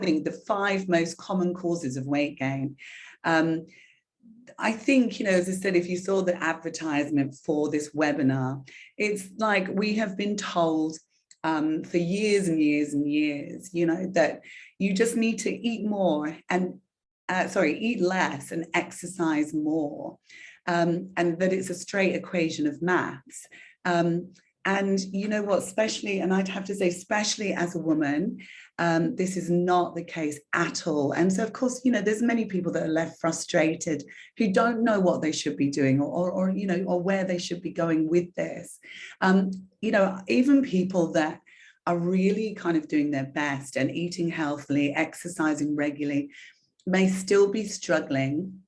the 5 most common causes of weight gain. I think, as I said, if you saw the advertisement for this webinar, it's like we have been told for years and years and years, that you just need to eat more and, eat less and exercise more, and that it's a straight equation of maths. And you know what, and I'd have to say, especially as a woman, this is not the case at all. And so, of course, there's many people that are left frustrated who don't know what they should be doing or where they should be going with this. Even people that are really kind of doing their best and eating healthily, exercising regularly, may still be struggling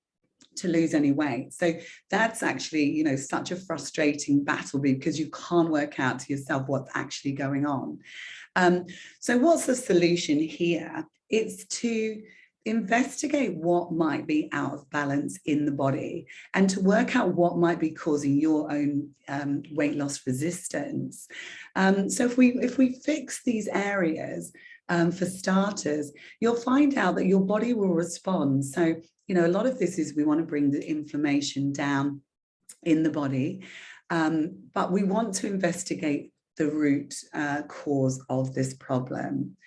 to lose any weight. So that's actually, such a frustrating battle, because you can't work out to yourself what's actually going on. So what's the solution here? It's to investigate what might be out of balance in the body and to work out what might be causing your own weight loss resistance. So if we fix these areas, for starters, you'll find out that your body will respond. So, a lot of this is we want to bring the inflammation down in the body, but we want to investigate the root cause of this problem.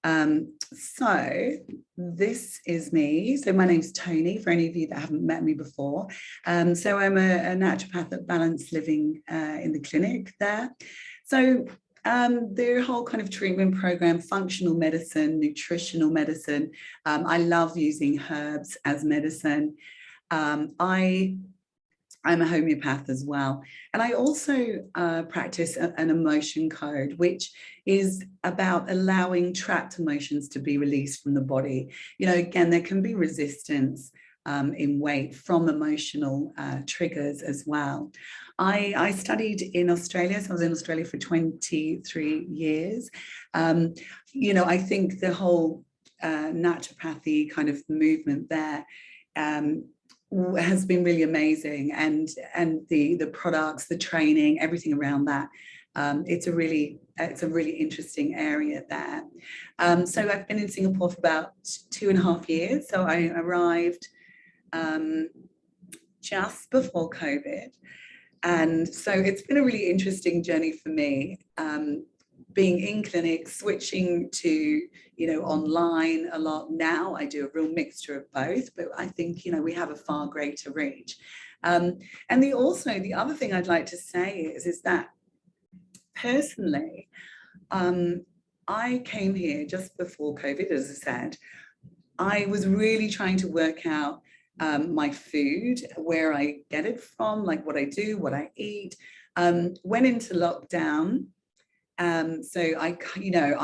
So this is me. So my name's Toni, for any of you that haven't met me before. So I'm a naturopath at Balanced Living in the clinic there. So their whole kind of treatment program, functional medicine, nutritional medicine. I love using herbs as medicine. I'm a homeopath as well. And I also practice an emotion code, which is about allowing trapped emotions to be released from the body. Again, there can be resistance in weight from emotional triggers as well. I studied in Australia, so I was in Australia for 23 years. I think the whole naturopathy kind of movement there has been really amazing, and the products, the training, everything around that. It's a really interesting area there. So I've been in Singapore for about 2.5 years. So I arrived just before COVID. And so it's been a really interesting journey for me, being in clinic, switching to, online a lot. Now I do a real mixture of both, but I think, we have a far greater reach. And the other thing I'd like to say is that personally, I came here just before COVID, as I said. I was really trying to work out my food, where I get it from, like what I do, what I eat. Went into lockdown. So I,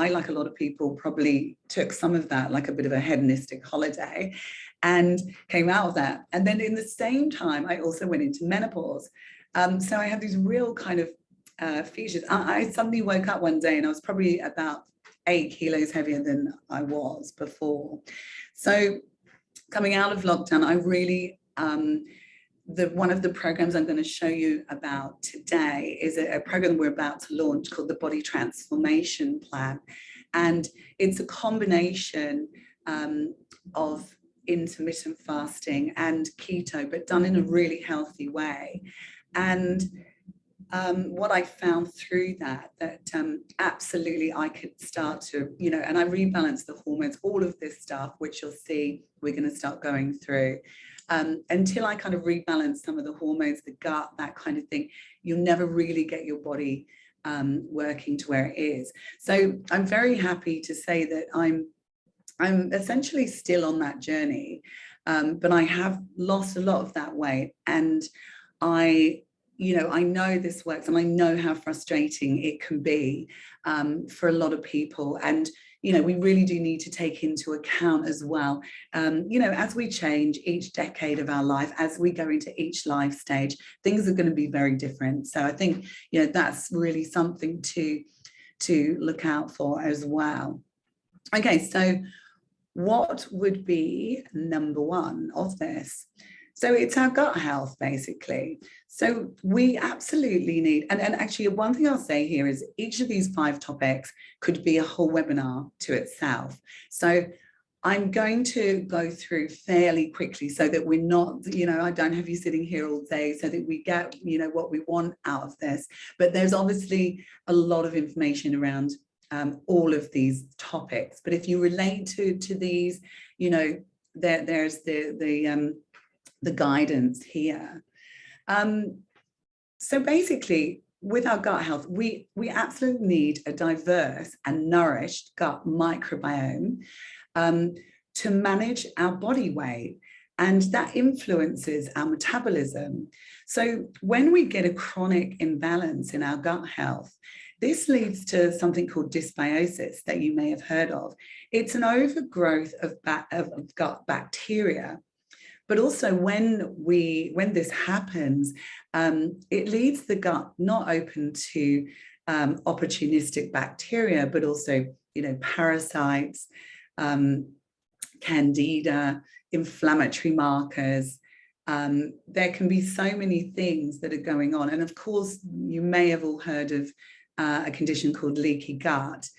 like a lot of people, probably took some of that, like a bit of a hedonistic holiday, and came out of that. And then in the same time, I also went into menopause. So I had these real kind of features. I suddenly woke up one day and I was probably about 8 kilos heavier than I was before. So coming out of lockdown, I really, one of the programs I'm going to show you about today is a program we're about to launch called the Body Transformation Plan. And it's a combination of intermittent fasting and keto, but done in a really healthy way. And what I found through that absolutely I could start to, and I rebalance the hormones, all of this stuff, which you'll see we're going to start going through. Until I kind of rebalance some of the hormones, the gut, that kind of thing, you'll never really get your body working to where it is. So I'm very happy to say that I'm essentially still on that journey, but I have lost a lot of that weight, and I know this works, and I know how frustrating it can be for a lot of people. And, we really do need to take into account as well, as we change each decade of our life, as we go into each life stage, things are going to be very different. So I think, that's really something to look out for as well. Okay, so what would be number one of this? So it's our gut health, basically. So we absolutely need, and actually one thing I'll say here is each of these 5 topics could be a whole webinar to itself. So I'm going to go through fairly quickly so that we're not, I don't have you sitting here all day, so that we get, what we want out of this. But there's obviously a lot of information around all of these topics. But if you relate to these, there's the guidance here. So basically, with our gut health, we absolutely need a diverse and nourished gut microbiome to manage our body weight, and that influences our metabolism. So when we get a chronic imbalance in our gut health, this leads to something called dysbiosis that you may have heard of. It's an overgrowth of gut bacteria. But also when this happens, it leaves the gut not open to opportunistic bacteria, but also, parasites, candida, inflammatory markers. There can be so many things that are going on. And of course, you may have all heard of a condition called leaky gut.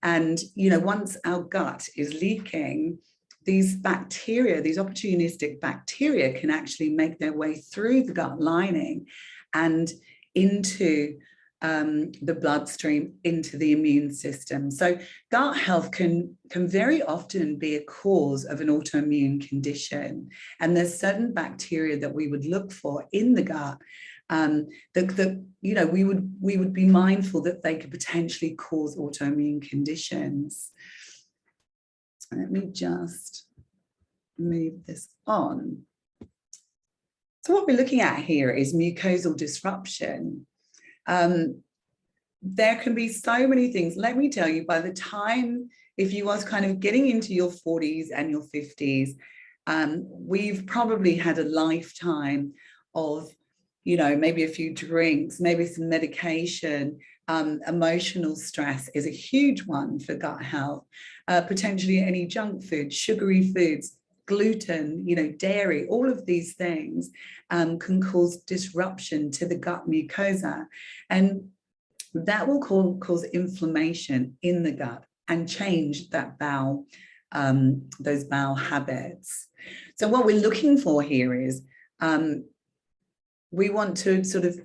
And, once our gut is leaking, these bacteria, these opportunistic bacteria, can actually make their way through the gut lining and into the bloodstream, into the immune system. So gut health can very often be a cause of an autoimmune condition. And there's certain bacteria that we would look for in the gut that we would be mindful that they could potentially cause autoimmune conditions. Let me just move this on. So what we're looking at here is mucosal disruption. There can be so many things. Let me tell you, by the time, if you was kind of getting into your 40s and your 50s, we've probably had a lifetime of, maybe a few drinks, maybe some medication. Emotional stress is a huge one for gut health. Potentially any junk food, sugary foods, gluten, dairy, all of these things can cause disruption to the gut mucosa. And that will cause inflammation in the gut and change that bowel, those bowel habits. So what we're looking for here is we want to sort of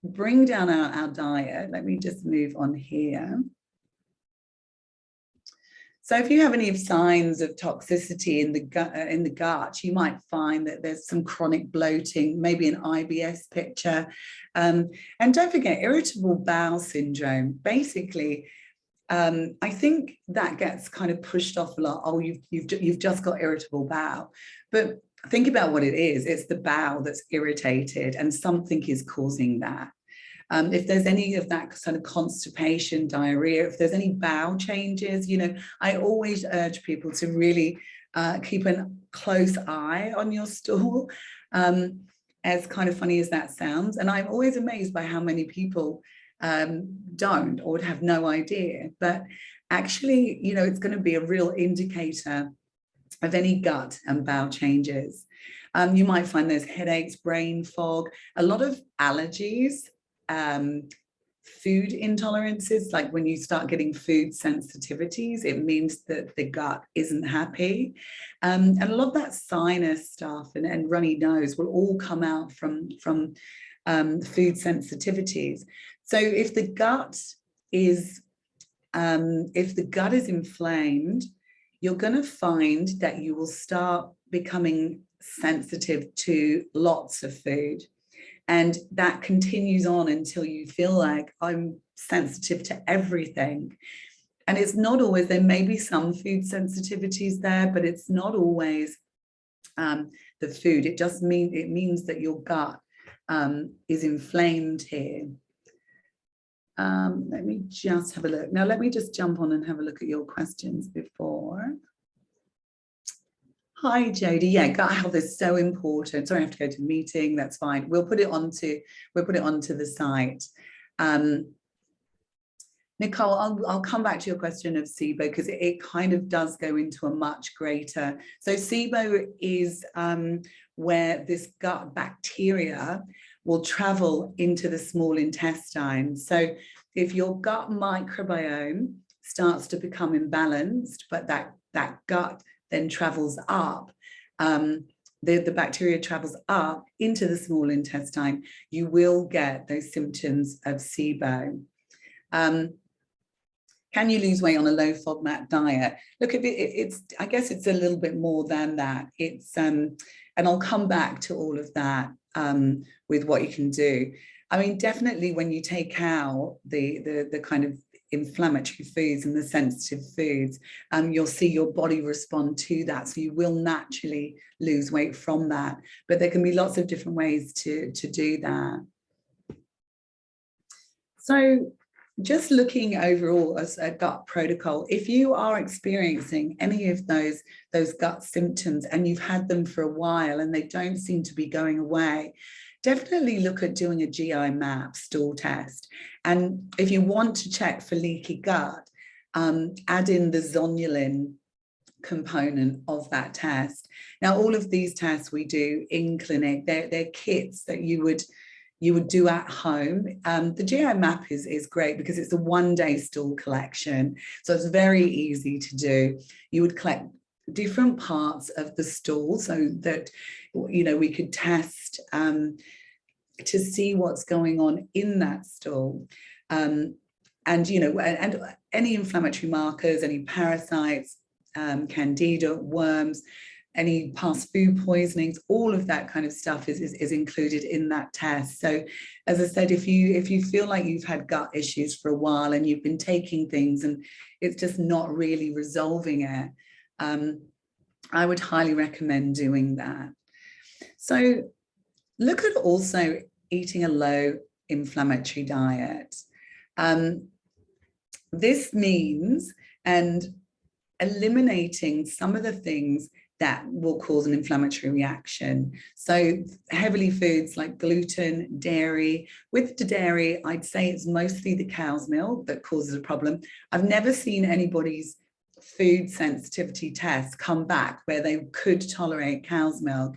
bring down our diet. Let me just move on here. So if you have any signs of toxicity in the gut, you might find that there's some chronic bloating, maybe an IBS picture. And don't forget, irritable bowel syndrome. Basically, I think that gets kind of pushed off a lot. Oh, you've just got irritable bowel. But think about what it is. It's the bowel that's irritated, and something is causing that. If there's any of that sort of constipation, diarrhea, if there's any bowel changes, I always urge people to really keep a close eye on your stool, as kind of funny as that sounds. And I'm always amazed by how many people don't or have no idea. But actually, it's going to be a real indicator of any gut and bowel changes. You might find there's headaches, brain fog, a lot of allergies, food intolerances, like when you start getting food sensitivities, it means that the gut isn't happy. And a lot of that sinus stuff and runny nose will all come out from food sensitivities. So if the gut is inflamed, you're going to find that you will start becoming sensitive to lots of food. And that continues on until you feel like I'm sensitive to everything. And it's not always, there may be some food sensitivities there, but it's not always the food. It means that your gut is inflamed here. Let me just have a look. Now, let me just jump on and have a look at your questions before. Hi, Jodie. Yeah, gut health is so important. Sorry, I have to go to a meeting. That's fine. We'll put it onto the site. Nicole, I'll come back to your question of SIBO, because it kind of does go into a much greater. So SIBO is where this gut bacteria will travel into the small intestine. So if your gut microbiome starts to become imbalanced, but that gut then travels up, the bacteria travels up into the small intestine, you will get those symptoms of SIBO. Can you lose weight on a low FODMAP diet? Look, I guess it's a little bit more than that. And I'll come back to all of that with what you can do. I mean, definitely when you take out the kind of inflammatory foods and the sensitive foods, you'll see your body respond to that. So you will naturally lose weight from that. But there can be lots of different ways to do that. So just looking overall as a gut protocol, if you are experiencing any of those gut symptoms and you've had them for a while and they don't seem to be going away, definitely look at doing a GI map stool test. And if you want to check for leaky gut, add in the zonulin component of that test. Now, all of these tests we do in clinic. They're kits that you would do at home. The GI map is great because it's a one-day stool collection. So it's very easy to do. You would collect different parts of the stool so that, we could test to see what's going on in that stool. And any inflammatory markers, any parasites, candida, worms, any past food poisonings, all of that kind of stuff is included in that test. So as I said, if you feel like you've had gut issues for a while and you've been taking things and it's just not really resolving it, I would highly recommend doing that. So look at also eating a low inflammatory diet. This means eliminating some of the things that will cause an inflammatory reaction. So heavily foods like gluten, dairy. With the dairy, I'd say it's mostly the cow's milk that causes a problem. I've never seen anybody's food sensitivity test come back where they could tolerate cow's milk.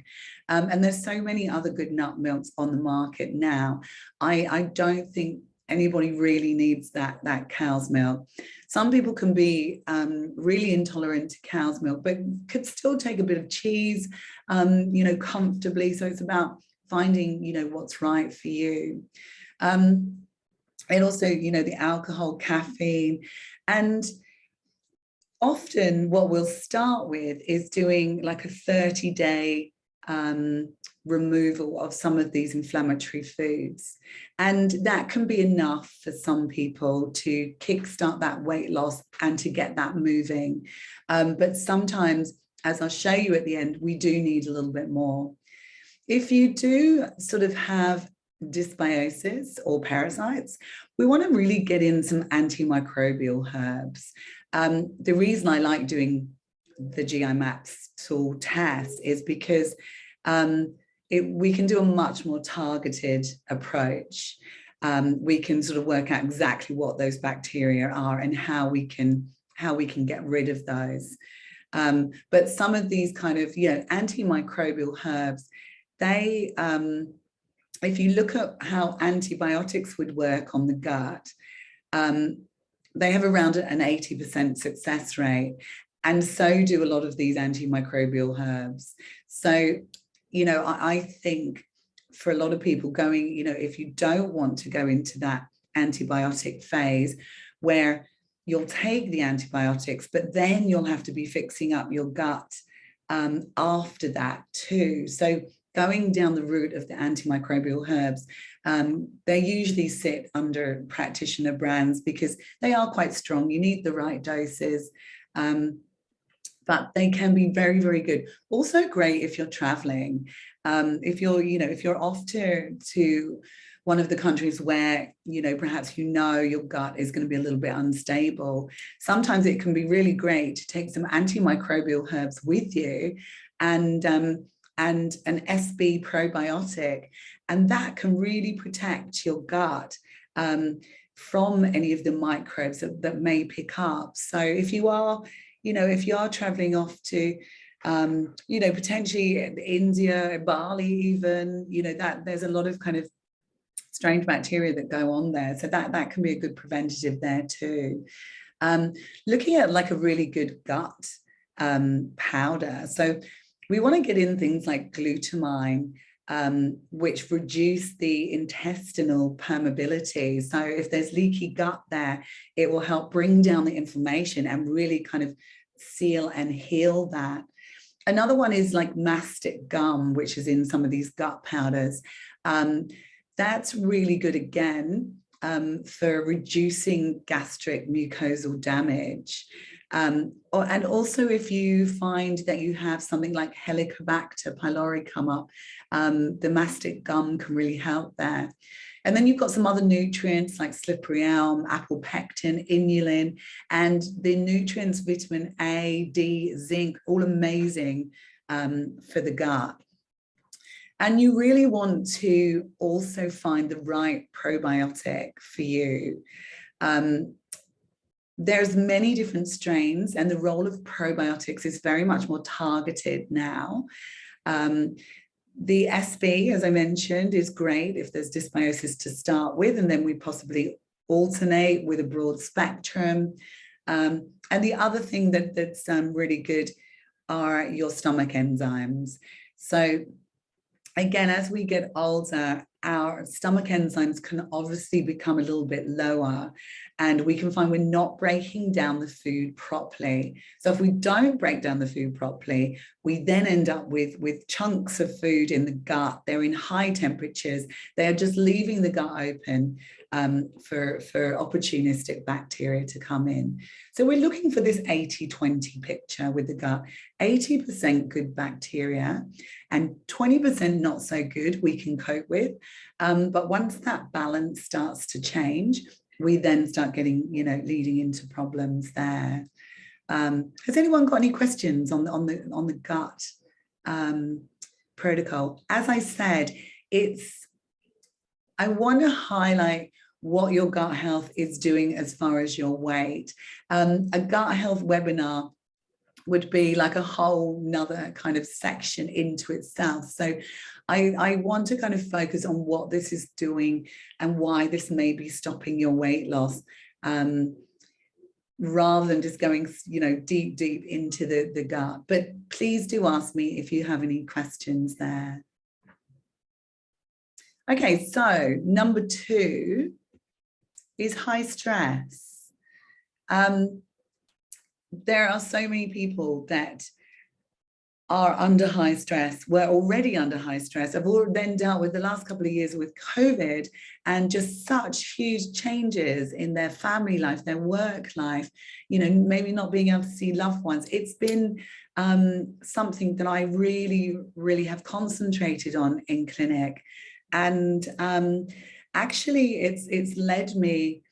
And there's so many other good nut milks on the market now. I don't think anybody really needs that cow's milk. Some people can be really intolerant to cow's milk, but could still take a bit of cheese, comfortably. So it's about finding, what's right for you. And also, the alcohol, caffeine, and often what we'll start with is doing like a 30-day removal of some of these inflammatory foods. And that can be enough for some people to kickstart that weight loss and to get that moving. But sometimes, as I'll show you at the end, we do need a little bit more. If you do sort of have dysbiosis or parasites, we want to really get in some antimicrobial herbs. The reason I like doing the GI Maps tool test is because we can do a much more targeted approach. We can sort of work out exactly what those bacteria are and how we can get rid of those. But some of these kind of antimicrobial herbs, they if you look at how antibiotics would work on the gut, they have around an 80% success rate, and so do a lot of these antimicrobial herbs. So I think for a lot of people going, if you don't want to go into that antibiotic phase where you'll take the antibiotics, but then you'll have to be fixing up your gut after that too. So going down the route of the antimicrobial herbs, they usually sit under practitioner brands because they are quite strong. You need the right doses. But they can be very, very good. Also great if you're traveling. If you're off to one of the countries where, perhaps your gut is going to be a little bit unstable. Sometimes it can be really great to take some antimicrobial herbs with you and an SB probiotic. And that can really protect your gut from any of the microbes that may pick up. So if you are traveling off to You know, potentially India, Bali even, you know, that there's a lot of kind of strange bacteria that go on there. So that can be a good preventative there too. Looking at like a really good gut powder. So we want to get in things like glutamine, which reduce the intestinal permeability. So if there's leaky gut there, it will help bring down the inflammation and really kind of seal and heal that. Another one is like mastic gum, which is in some of these gut powders. That's really good again for reducing gastric mucosal damage. And also if you find that you have something like Helicobacter pylori come up, the mastic gum can really help there. And then you've got some other nutrients like slippery elm, apple pectin, inulin, and the nutrients vitamin A, D, zinc, all amazing for the gut. And you really want to also find the right probiotic for you. There's many different strains, and the role of probiotics is very much more targeted now. The SB, as I mentioned, is great if there's dysbiosis to start with, and then we possibly alternate with a broad spectrum. And the other thing that's really good are your stomach enzymes. So again, as we get older, our stomach enzymes can obviously become a little bit lower, and we can find we're not breaking down the food properly. So if we don't break down the food properly, we then end up with chunks of food in the gut. They're in high temperatures. They are just leaving the gut open for opportunistic bacteria to come in. So we're looking for this 80-20 picture with the gut. 80% good bacteria and 20% not so good we can cope with. But once that balance starts to change, we then start getting, you know, leading into problems there. Has anyone got any questions on the gut protocol? As I said, I want to highlight what your gut health is doing as far as your weight. A gut health webinar would be like a whole nother kind of section into itself. So I want to kind of focus on what this is doing and why this may be stopping your weight loss, rather than just going, you know, deep into the gut. But please do ask me if you have any questions there. Okay, so number 2 is high stress. There are so many people that are under high stress, were already under high stress. I've already then dealt with the last couple of years with COVID and just such huge changes in their family life, their work life, you know, maybe not being able to see loved ones. It's been something that I really, really have concentrated on in clinic. And actually it's led me,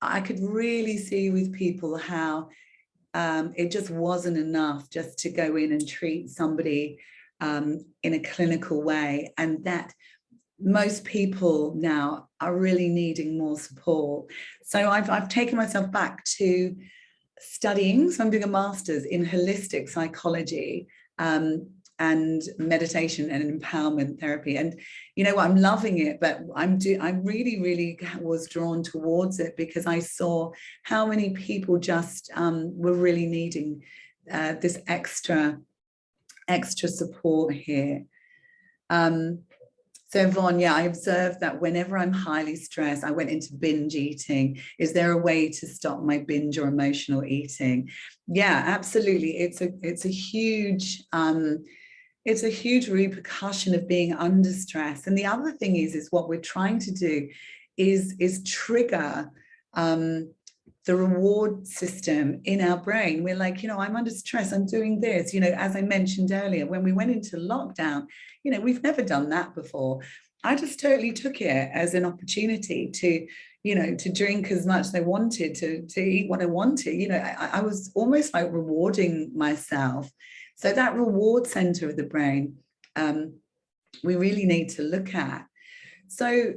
I could really see with people how it just wasn't enough just to go in and treat somebody in a clinical way, and that most people now are really needing more support. So I've taken myself back to studying. So I'm doing a master's in holistic psychology and meditation and empowerment therapy. And you know what, I'm loving it, but I really, really was drawn towards it because I saw how many people just were really needing this extra support here. So Yvonne, yeah, I observed that whenever I'm highly stressed, I went into binge eating. Is there a way to stop my binge or emotional eating? Yeah, absolutely. It's a huge repercussion of being under stress. And the other thing is what we're trying to do is trigger the reward system in our brain. We're like, you know, I'm under stress, I'm doing this, you know, as I mentioned earlier, when we went into lockdown, you know, we've never done that before. I just totally took it as an opportunity to, you know, to drink as much as I wanted, to eat what I wanted. You know, I was almost like rewarding myself. So that reward center of the brain, we really need to look at. So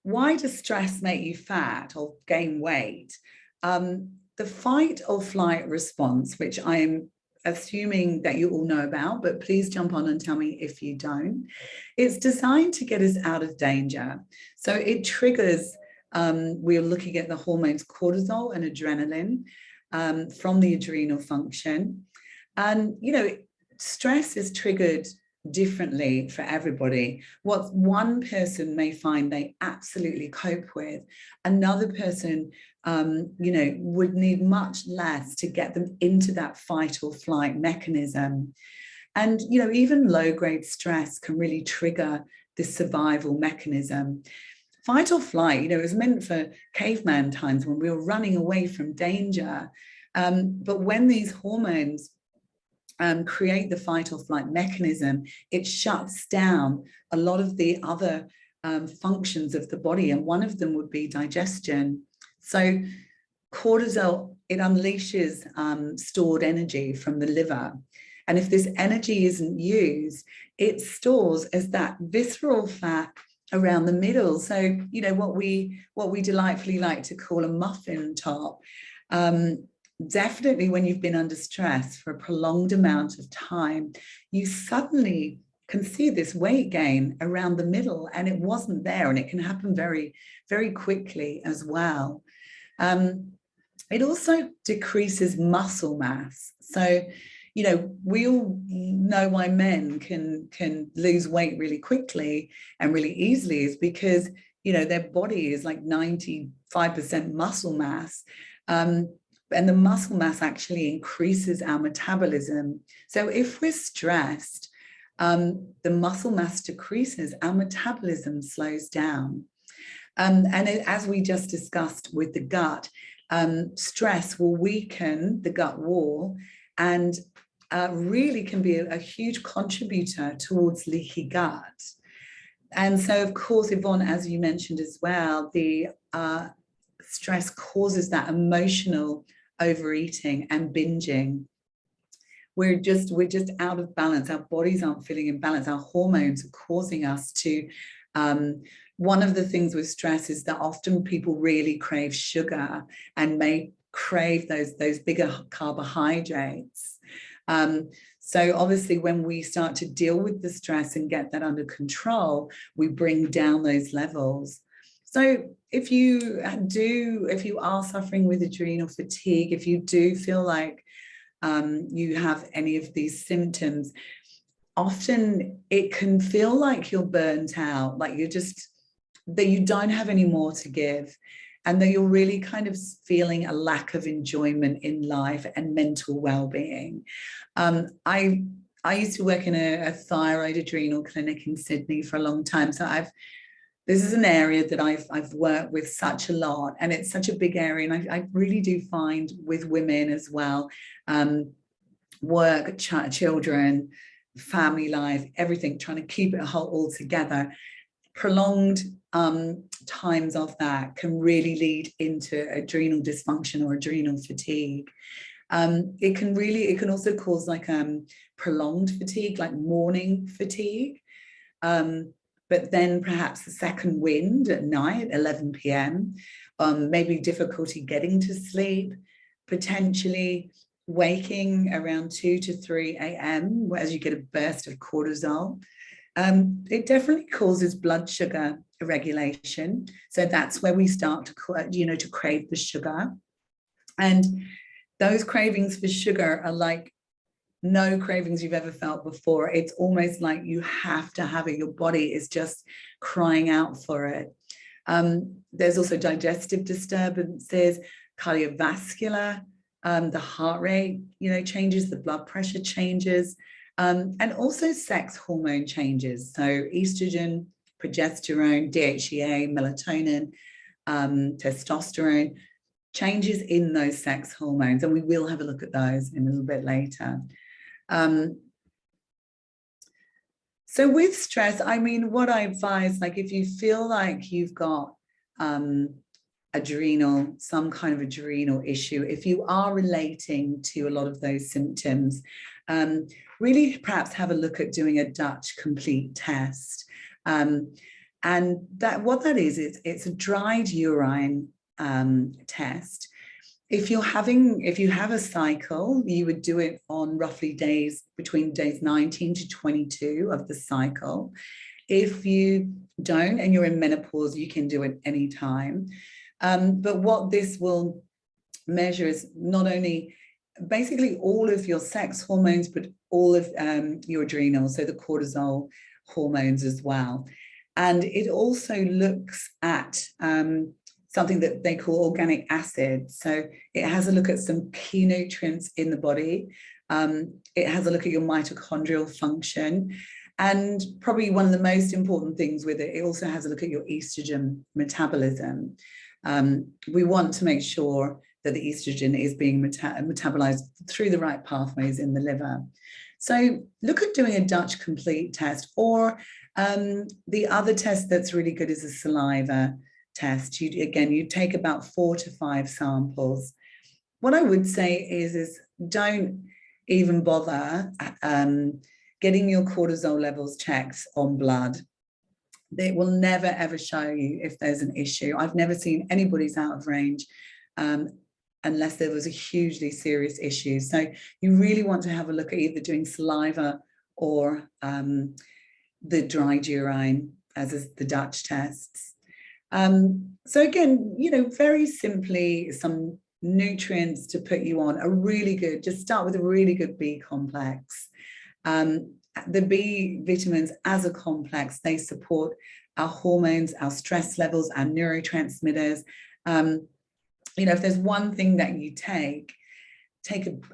why does stress make you fat or gain weight? The fight or flight response, which I'm assuming that you all know about, but please jump on and tell me if you don't. It's designed to get us out of danger. So it triggers, we're looking at the hormones cortisol and adrenaline from the adrenal function. And, you know, stress is triggered differently for everybody. What one person may find they absolutely cope with, another person you know, would need much less to get them into that fight or flight mechanism. And, you know, even low-grade stress can really trigger this survival mechanism. Fight or flight, you know, is meant for caveman times when we were running away from danger. But when these hormones create the fight or flight mechanism, it shuts down a lot of the other functions of the body, and one of them would be digestion. So cortisol, it unleashes stored energy from the liver. And if this energy isn't used, it stores as that visceral fat around the middle. So, you know, what we delightfully like to call a muffin top. Definitely when you've been under stress for a prolonged amount of time, you suddenly can see this weight gain around the middle, and it wasn't there, and it can happen very, very quickly as well. It also decreases muscle mass. So, you know, we all know why men can lose weight really quickly and really easily is because, you know, their body is like 95% muscle mass. And the muscle mass actually increases our metabolism. So if we're stressed, the muscle mass decreases, our metabolism slows down. As we just discussed with the gut, stress will weaken the gut wall and really can be a huge contributor towards leaky gut. And so, of course, Yvonne, as you mentioned as well, the stress causes that emotional overeating and binging. We're just out of balance. Our bodies aren't feeling in balance. Our hormones are causing us to, one of the things with stress is that often people really crave sugar and may crave those bigger carbohydrates. So obviously when we start to deal with the stress and get that under control, we bring down those levels. So if you are suffering with adrenal fatigue, if you do feel like you have any of these symptoms, often it can feel like you're burnt out, like that you don't have any more to give, and that you're really kind of feeling a lack of enjoyment in life and mental well-being. I used to work in a thyroid adrenal clinic in Sydney for a long time, so this is an area that I've worked with such a lot, and it's such a big area. And I really do find with women as well, work, children, family life, everything, trying to keep it all together. Prolonged times of that can really lead into adrenal dysfunction or adrenal fatigue. It can also cause like prolonged fatigue, like morning fatigue. But then perhaps the second wind at night, 11 p.m., maybe difficulty getting to sleep, potentially waking around 2 to 3 a.m. as you get a burst of cortisol. It definitely causes blood sugar irregulation. So that's where we start to crave the sugar. And those cravings for sugar are like no cravings you've ever felt before. It's almost like you have to have it. Your body is just crying out for it. There's also digestive disturbances, cardiovascular, the heart rate, changes, the blood pressure changes, and also sex hormone changes. So estrogen, progesterone, DHEA, melatonin, testosterone, changes in those sex hormones. And we will have a look at those in a little bit later. So with stress, I mean, what I advise, like if you feel like you've got some kind of adrenal issue, if you are relating to a lot of those symptoms, really perhaps have a look at doing a Dutch complete test. And what that is, it's a dried urine test. If you have a cycle, you would do it on roughly between days 19 to 22 of the cycle. If you don't and you're in menopause, you can do it anytime. But what this will measure is not only basically all of your sex hormones, but all of your adrenals, so the cortisol hormones as well. And it also looks at something that they call organic acid. So it has a look at some key nutrients in the body. It has a look at your mitochondrial function. And probably one of the most important things with it, it also has a look at your estrogen metabolism. We want to make sure that the estrogen is being metabolized through the right pathways in the liver. So look at doing a Dutch complete test, or the other test that's really good is a saliva test. You take about 4 to 5 samples. What I would say is don't even bother getting your cortisol levels checked on blood. They will never ever show you if there's an issue. I've never seen anybody's out of range unless there was a hugely serious issue. So you really want to have a look at either doing saliva or the dried urine, as is the Dutch tests. So again, very simply, some nutrients to put you on just start with a really good B complex. The B vitamins as a complex, they support our hormones, our stress levels, our neurotransmitters. If there's one thing that you take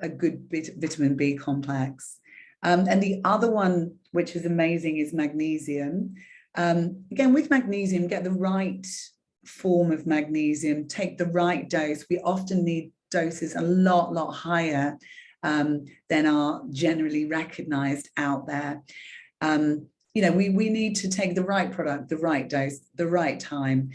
a good vitamin B complex. And the other one, which is amazing, is magnesium. Again, with magnesium, get the right form of magnesium, take the right dose. We often need doses a lot higher than are generally recognized out there. We need to take the right product, the right dose, the right time.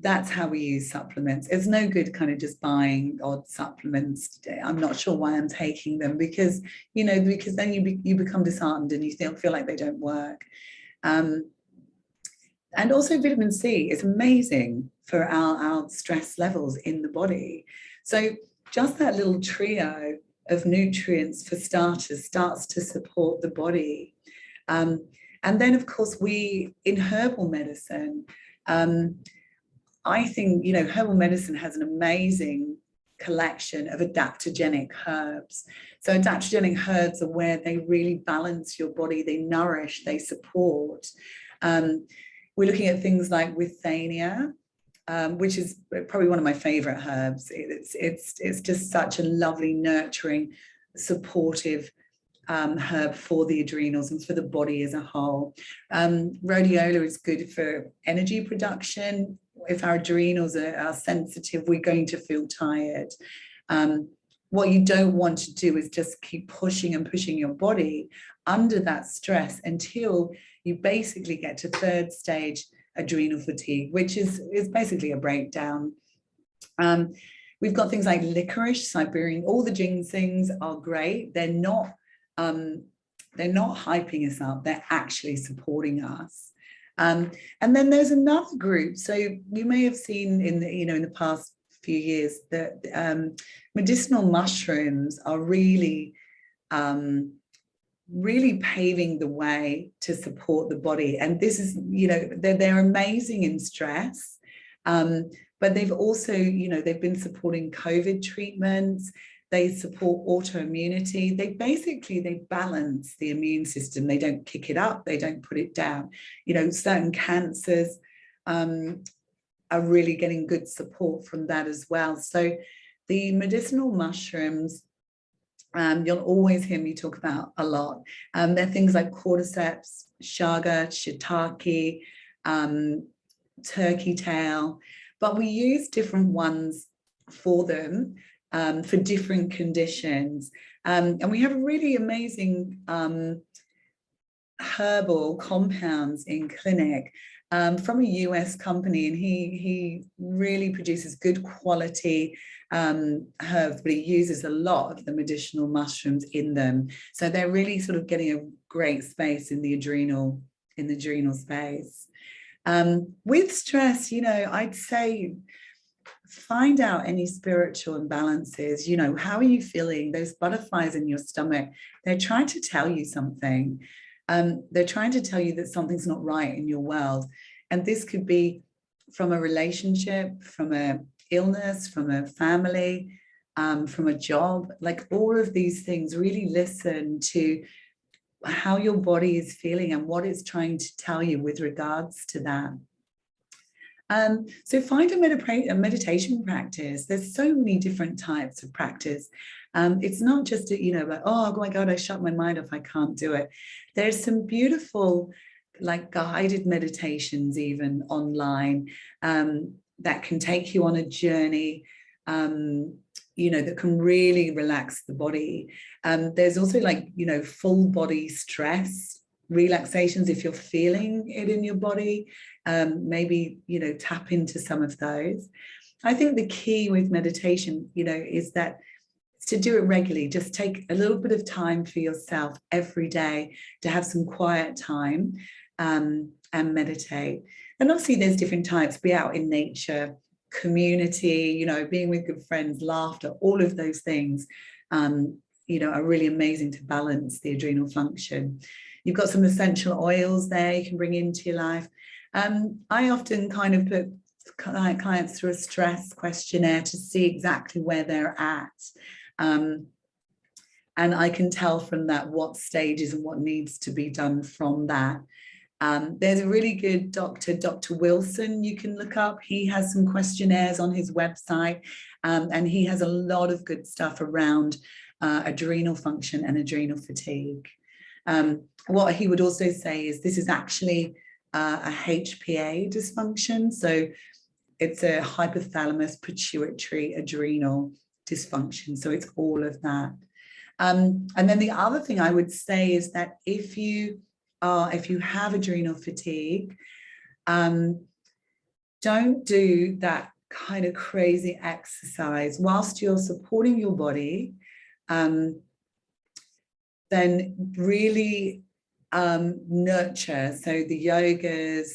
That's how we use supplements. It's no good kind of just buying odd supplements. I'm not sure why I'm taking them, because then you become disheartened and you feel like they don't work. And also vitamin C is amazing for our stress levels in the body. So just that little trio of nutrients for starters starts to support the body. And then, of course, in herbal medicine, I think, herbal medicine has an amazing collection of adaptogenic herbs. So adaptogenic herbs are where they really balance your body, they nourish, they support. We're looking at things like withania, which is probably one of my favorite herbs. It's just such a lovely, nurturing, supportive herb for the adrenals and for the body as a whole. Rhodiola is good for energy production. If our adrenals are sensitive, we're going to feel tired. What you don't want to do is just keep pushing and pushing your body under that stress until you basically get to third stage adrenal fatigue, which is basically a breakdown. We've got things like licorice, Siberian, all the ginsengs are great. They're not hyping us up, they're actually supporting us. And then there's another group. So you may have seen in the past few years that medicinal mushrooms are really paving the way to support the body. And this is, they're amazing in stress, but they've also, they've been supporting COVID treatments. They support autoimmunity. They balance the immune system. They don't kick it up. They don't put it down. Certain cancers are really getting good support from that as well. So the medicinal mushrooms, you'll always hear me talk about a lot. They're things like cordyceps, chaga, shiitake, turkey tail, but we use different ones for them. For different conditions. And we have really amazing herbal compounds in clinic from a US company, and he really produces good quality herbs, but he uses a lot of the medicinal mushrooms in them. So they're really sort of getting a great space in the adrenal space. With stress, I'd say find out any spiritual imbalances. You know, how are you feeling? Those butterflies in your stomach, they're trying to tell you something. They're trying to tell you that something's not right in your world. And this could be from a relationship, from an illness, from a family, from a job, like all of these things. Really listen to how your body is feeling and what it's trying to tell you with regards to that. So find a meditation practice. There's so many different types of practice. It's not just, like, oh my God, I shut my mind off, I can't do it. There's some beautiful, like guided meditations even online that can take you on a journey, that can really relax the body. There's also like, full body stress relaxations if you're feeling it in your body. Maybe, tap into some of those. I think the key with meditation, is that to do it regularly. Just take a little bit of time for yourself every day to have some quiet time and meditate. And obviously there's different types, be out in nature, community, being with good friends, laughter, all of those things, are really amazing to balance the adrenal function. You've got some essential oils there you can bring into your life. I often kind of put clients through a stress questionnaire to see exactly where they're at. And I can tell from that what stages and what needs to be done from that. There's a really good doctor, Dr. Wilson, you can look up. He has some questionnaires on his website, and he has a lot of good stuff around adrenal function and adrenal fatigue. What he would also say is this is actually a HPA dysfunction. So it's a hypothalamus pituitary adrenal dysfunction. So it's all of that. And then the other thing I would say is that if you have adrenal fatigue, don't do that kind of crazy exercise whilst you're supporting your body. Then really nurture. So the yogas,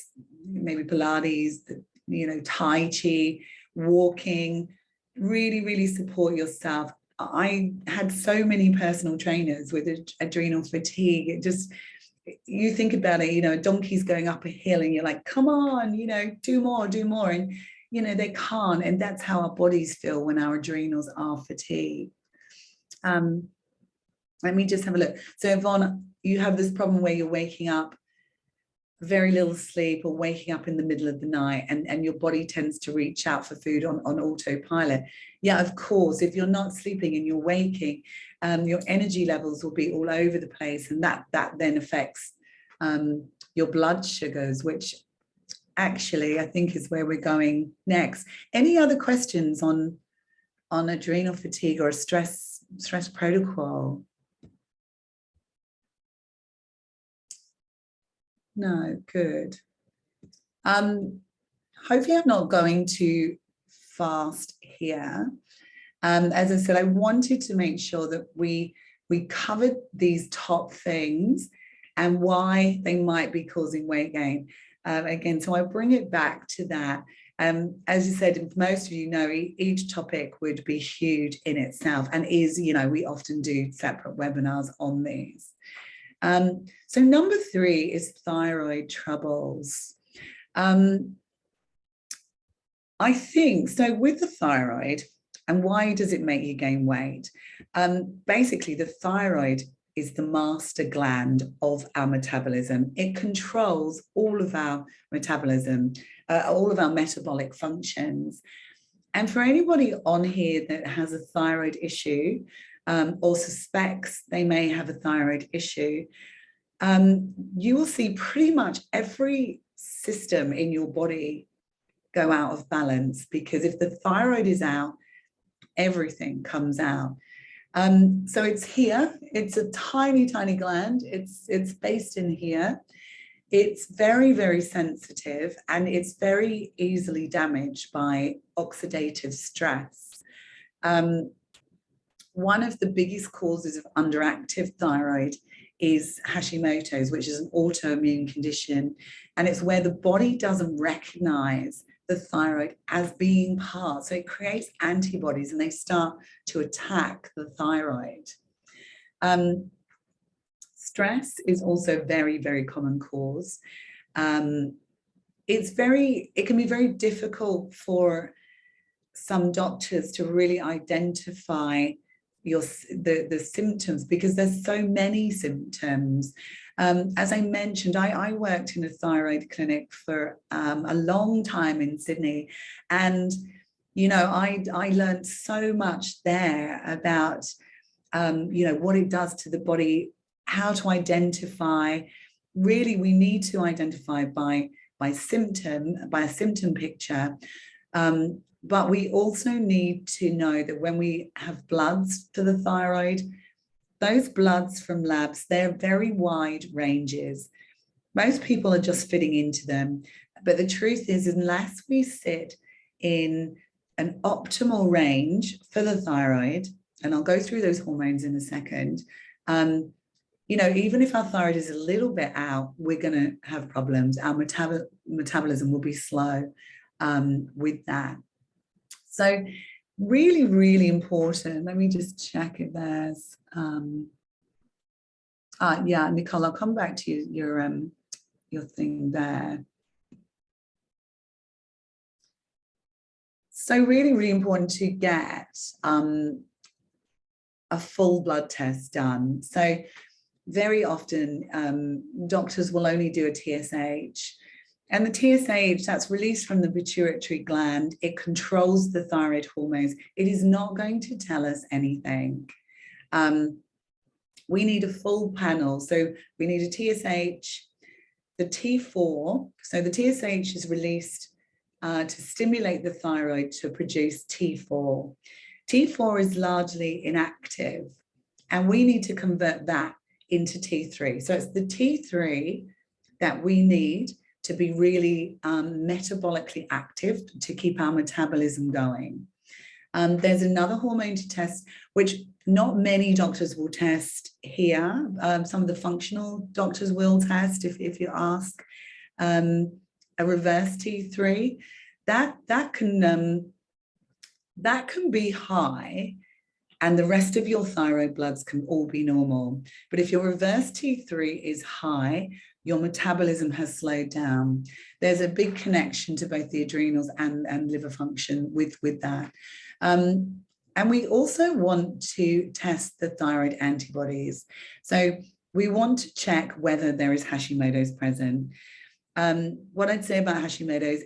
maybe Pilates, Tai Chi, walking, really, really support yourself. I had so many personal trainers with adrenal fatigue. It just, you think about it, a donkey's going up a hill and you're like, come on, do more. And, they can't. And that's how our bodies feel when our adrenals are fatigued. Let me just have a look. So Yvonne, you have this problem where you're waking up, very little sleep, or waking up in the middle of the night, and your body tends to reach out for food on autopilot. Yeah, of course, if you're not sleeping and you're waking, your energy levels will be all over the place, and that then affects your blood sugars, which actually I think is where we're going next. Any other questions on adrenal fatigue or a stress protocol? No, good. Hopefully I'm not going too fast here. As I said, I wanted to make sure that we covered these top things and why they might be causing weight gain. Again, so I bring it back to that. As you said, most of you know, each topic would be huge in itself, and is, we often do separate webinars on these. So number 3 is thyroid troubles. I think, so with the thyroid, and why does it make you gain weight? Basically, the thyroid is the master gland of our metabolism. It controls all of our metabolism, all of our metabolic functions. And for anybody on here that has a thyroid issue, or suspects they may have a thyroid issue, you will see pretty much every system in your body go out of balance, because if the thyroid is out, everything comes out. So it's here. It's a tiny, tiny gland. It's based in here. It's very, very sensitive, and it's very easily damaged by oxidative stress. One of the biggest causes of underactive thyroid is Hashimoto's, which is an autoimmune condition. And it's where the body doesn't recognize the thyroid as being part. So it creates antibodies and they start to attack the thyroid. Stress is also a very, very common cause. It can be very difficult for some doctors to really identify the symptoms because there's so many symptoms. As I mentioned, I worked in a thyroid clinic for a long time in Sydney, and I learned so much there about what it does to the body, how to identify. Really, we need to identify by a symptom picture. But we also need to know that when we have bloods for the thyroid, those bloods from labs, they're very wide ranges. Most people are just fitting into them. But the truth is, unless we sit in an optimal range for the thyroid, and I'll go through those hormones in a second, even if our thyroid is a little bit out, we're going to have problems. Our metabolism will be slow with that. So really, really important. Let me just check if there's, yeah, Nicole, I'll come back to you, your thing there. So really, really important to get a full blood test done. So very often doctors will only do a TSH. And the TSH, that's released from the pituitary gland. It controls the thyroid hormones. It is not going to tell us anything. We need a full panel. So we need a TSH, the T4. So the TSH is released to stimulate the thyroid to produce T4. T4 is largely inactive, and we need to convert that into T3. So it's the T3 that we need to be really metabolically active to keep our metabolism going. There's another hormone to test, which not many doctors will test here. Some of the functional doctors will test if you ask. A reverse T3, that can be high, and the rest of your thyroid bloods can all be normal. But if your reverse T3 is high, your metabolism has slowed down. There's a big connection to both the adrenals and liver function with that. And we also want to test the thyroid antibodies. So we want to check whether there is Hashimoto's present. What I'd say about Hashimoto's,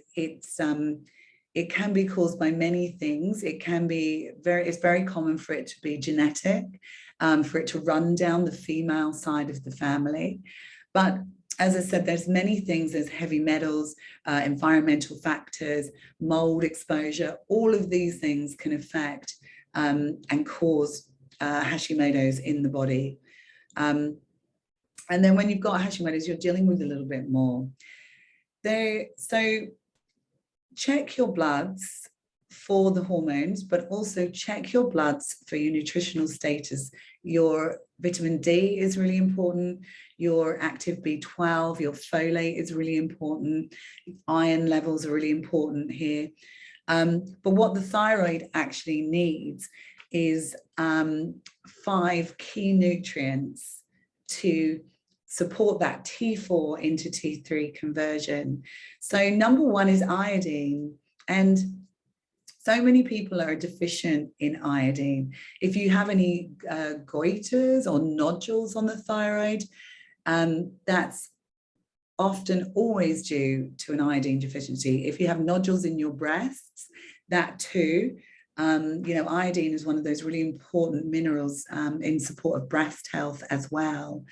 it can be caused by many things. It's very common for it to be genetic, for it to run down the female side of the family. But as I said, there's many things. There's heavy metals, environmental factors, mold exposure. All of these things can affect and cause Hashimoto's in the body. And then when you've got Hashimoto's, you're dealing with a little bit more. So check your bloods for the hormones, but also check your bloods for your nutritional status. Your vitamin D is really important. Your active B12, your folate is really important. Iron levels are really important here. But what the thyroid actually needs is 5 key nutrients to support that T4 into T3 conversion. So number 1 is iodine. And so many people are deficient in iodine. If you have any goiters or nodules on the thyroid, that's often always due to an iodine deficiency. If you have nodules in your breasts, that too, iodine is one of those really important minerals in support of breast health as well.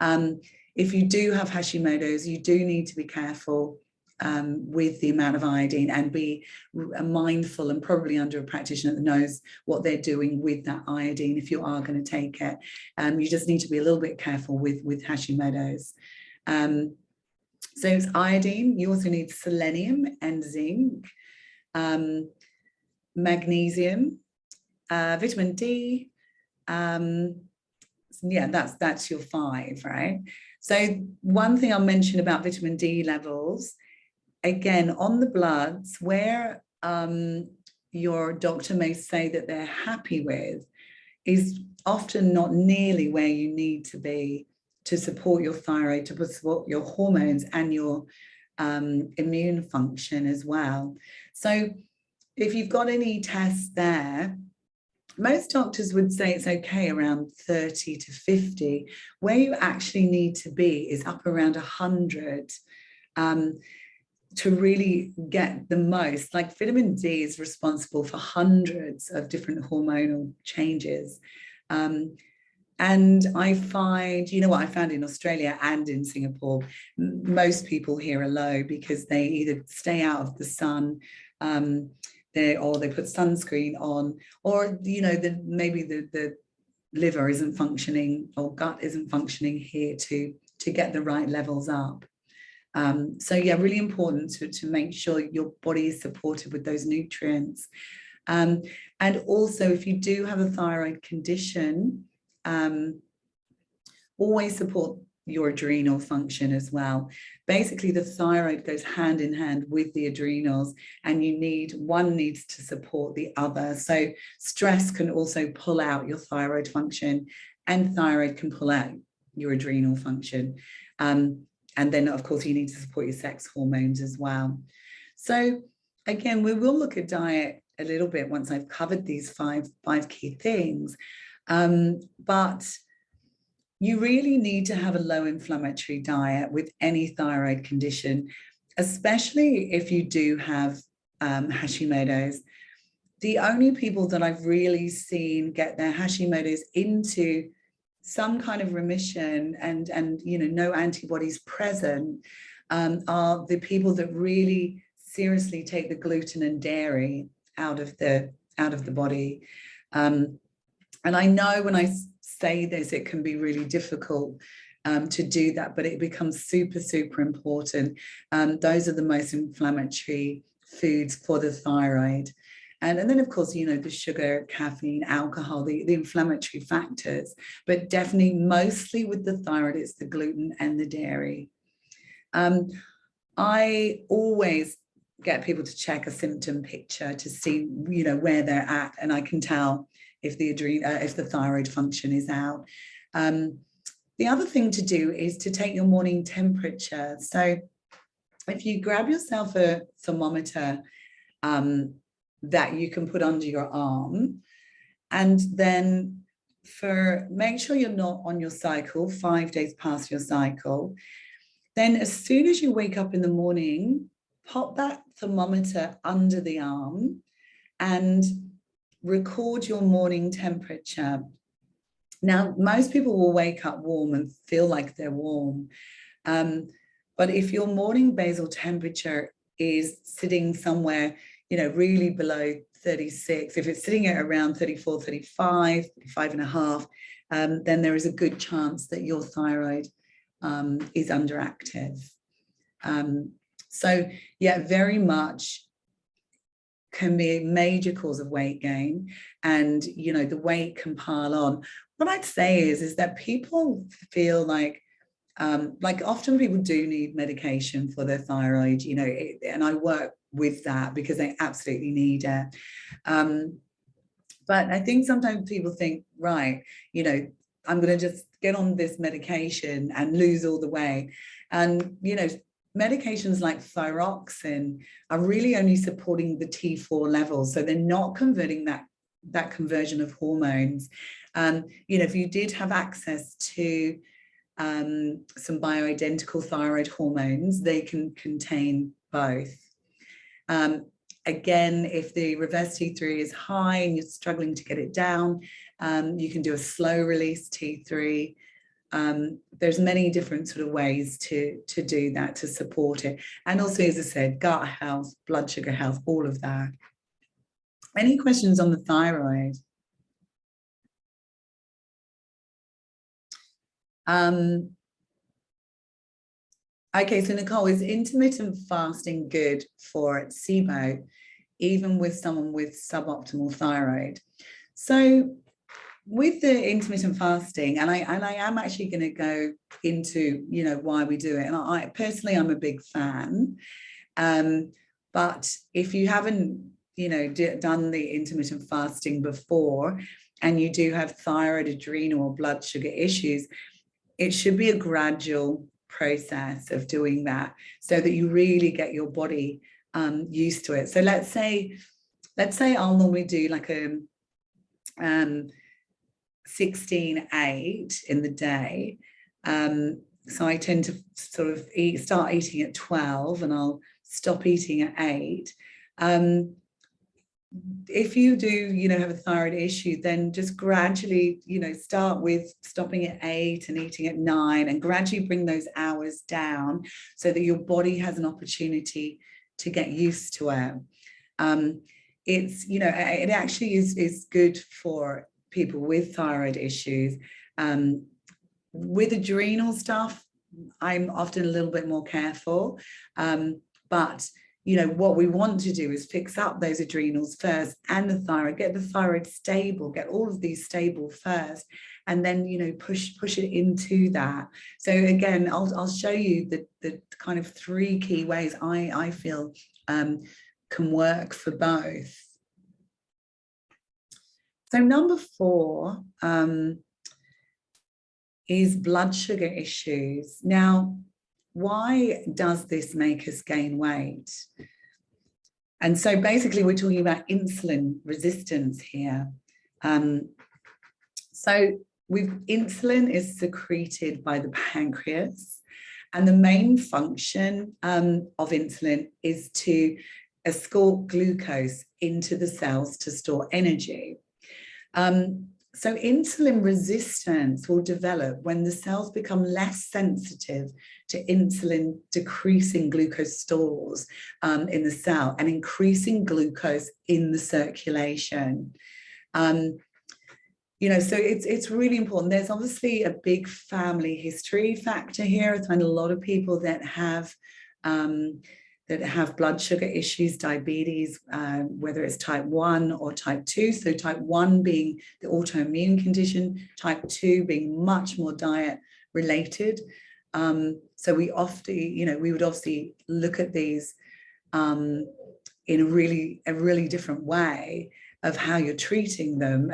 If you do have Hashimoto's, you do need to be careful with the amount of iodine and be mindful, and probably under a practitioner that knows what they're doing with that iodine if you are going to take it. You just need to be a little bit careful with Hashimoto's. So it's iodine. You also need selenium and zinc, magnesium, vitamin D. Yeah, that's your 5, right? So one thing I'll mention about vitamin D levels, again, on the bloods, where your doctor may say that they're happy with is often not nearly where you need to be to support your thyroid, to support your hormones and your immune function as well. So if you've got any tests there, most doctors would say it's okay around 30 to 50. Where you actually need to be is up around 100 to really get the most. Like vitamin D is responsible for hundreds of different hormonal changes. And I find, you know what I found in Australia and in Singapore, most people here are low because they either stay out of the sun, or they put sunscreen on, or, you know, maybe the liver isn't functioning or gut isn't functioning here to get the right levels up. So yeah, really important to make sure your body is supported with those nutrients. And also, if you do have a thyroid condition, always support your adrenal function as well. Basically, the thyroid goes hand in hand with the adrenals, and one needs to support the other. So stress can also pull out your thyroid function, and thyroid can pull out your adrenal function. And then, of course, you need to support your sex hormones as well. So again, we will look at diet a little bit once I've covered these five key things. But you really need to have a low inflammatory diet with any thyroid condition, especially if you do have Hashimoto's. The only people that I've really seen get their Hashimoto's into some kind of remission and you know, no antibodies present, are the people that really seriously take the gluten and dairy out of the body. And I know when I say this, it can be really difficult to do that, but it becomes super, super important. Those are the most inflammatory foods for the thyroid. And then, of course, you know, the sugar, caffeine, alcohol, the inflammatory factors, but definitely mostly with the thyroid, it's the gluten and the dairy. I always get people to check a symptom picture to see, you know, where they're at, and I can tell if the thyroid function is out. The other thing to do is to take your morning temperature. So if you grab yourself a thermometer that you can put under your arm, and then make sure you're not on your cycle 5 days past your cycle, then as soon as you wake up in the morning, pop that thermometer under the arm and record your morning temperature. Now, most people will wake up warm and feel like they're warm. But if your morning basal temperature is sitting somewhere, you know, really below 36, if it's sitting at around 34, 35, 35.5, then there is a good chance that your thyroid is underactive. So yeah, very much can be a major cause of weight gain, and you know, the weight can pile on. What I'd say is that people feel like often people do need medication for their thyroid, you know, and I work with that because they absolutely need it. But I think sometimes people think, right, you know, I'm going to just get on this medication and lose all the weight. And, you know, medications like thyroxine are really only supporting the T4 levels. So they're not converting that conversion of hormones. You know, if you did have access to some bioidentical thyroid hormones, they can contain both. Again, if the reverse T3 is high and you're struggling to get it down, you can do a slow release T3. There's many different sort of ways to do that, to support it. And also, as I said, gut health, blood sugar health, all of that. Any questions on the thyroid? Okay, so Nicole, is intermittent fasting good for SIBO, even with someone with suboptimal thyroid? So with the intermittent fasting, and I am actually going to go into, you know, why we do it. And I personally, I'm a big fan. But if you haven't, done the intermittent fasting before, and you do have thyroid, adrenal, or blood sugar issues, it should be a gradual process of doing that so that you really get your body used to it. So let's say I'll normally do like a 16-8 in the day. So I tend to sort of start eating at 12 and I'll stop eating at 8. If you do, have a thyroid issue, then just gradually, start with stopping at 8 and eating at 9, and gradually bring those hours down so that your body has an opportunity to get used to it. It actually is good for people with thyroid issues. With adrenal stuff, I'm often a little bit more careful, but what we want to do is fix up those adrenals first and the thyroid, get the thyroid stable, get all of these stable first, and then, push it into that. So again, I'll show you the kind of 3 key ways I feel can work for both. So number 4 is blood sugar issues. Now, why does this make us gain weight? And so basically we're talking about insulin resistance here. So insulin is secreted by the pancreas, and the main function of insulin is to escort glucose into the cells to store energy. So insulin resistance will develop when the cells become less sensitive to insulin decreasing glucose stores in the cell and increasing glucose in the circulation. So it's really important. There's obviously a big family history factor here. I find a lot of people that have blood sugar issues, diabetes, whether it's type 1 or type 2. So type 1 being the autoimmune condition, type 2 being much more diet related. So we often, we would obviously look at these in a really different way of how you're treating them.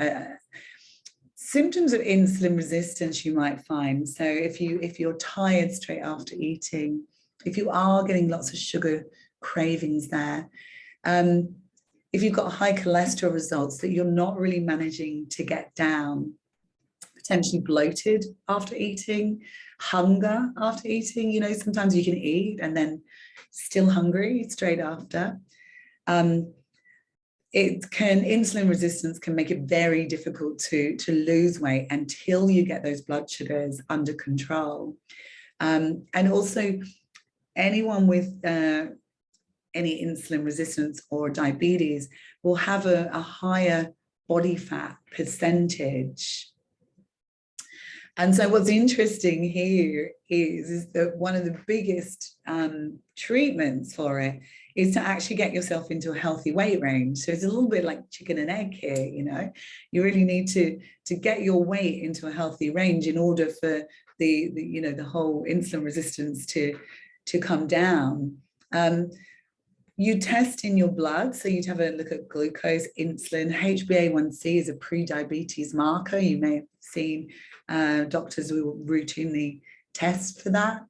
Symptoms of insulin resistance you might find. So if you're tired straight after eating, if you are getting lots of sugar cravings there, if you've got high cholesterol results that you're not really managing to get down, potentially bloated after eating, hunger after eating, sometimes you can eat and then still hungry straight after. Insulin resistance can make it very difficult to lose weight until you get those blood sugars under control. And also, anyone with any insulin resistance or diabetes will have a higher body fat percentage. And so what's interesting here is that one of the biggest treatments for it is to actually get yourself into a healthy weight range. So it's a little bit like chicken and egg here, you really need to get your weight into a healthy range in order for the whole insulin resistance to come down. You test in your blood, so you'd have a look at glucose, insulin. HbA1c is a pre-diabetes marker. You may have seen doctors who will routinely test for that.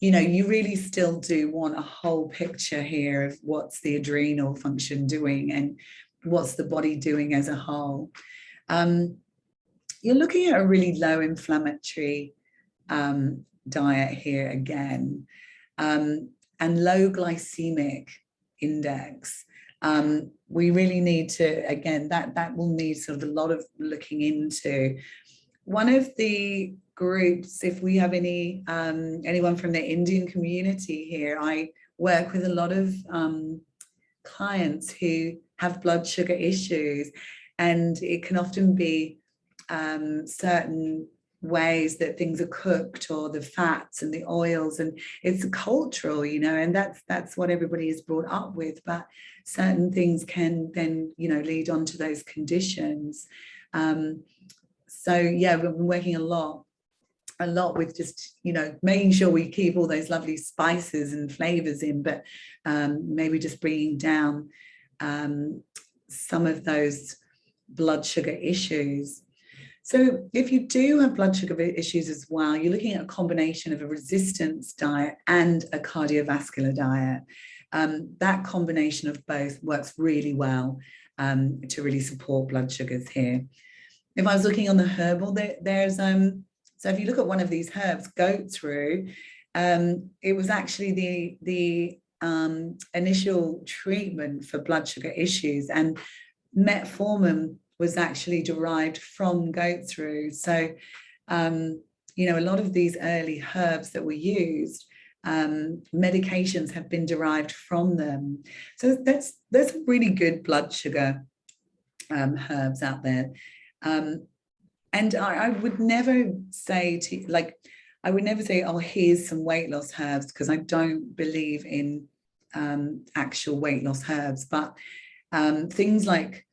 You really still do want a whole picture here of what's the adrenal function doing and what's the body doing as a whole. You're looking at a really low inflammatory diet here again, and low glycemic index. We really need to, again, that will need sort of a lot of looking into. One of the groups, if we have anyone from the Indian community here, I work with a lot of clients who have blood sugar issues, and it can often be certain ways that things are cooked, or the fats and the oils, and it's cultural, and that's what everybody is brought up with, but certain things can then lead on to those conditions. So yeah, we've been working a lot a lot with just, you know, making sure we keep all those lovely spices and flavors in, but maybe just bringing down some of those blood sugar issues. So if you do have blood sugar issues as well, you're looking at a combination of a resistance diet and a cardiovascular diet. That combination of both works really well to really support blood sugars here. If I was looking on the herbal, there's so if you look at one of these herbs, goat's rue, it was actually the initial treatment for blood sugar issues, and metformin was actually derived from goat's rue. So, you know, a lot of these early herbs that were used, medications have been derived from them. So there's really good blood sugar herbs out there. And I would never say I would never say, oh, here's some weight loss herbs, because I don't believe in actual weight loss herbs. But things like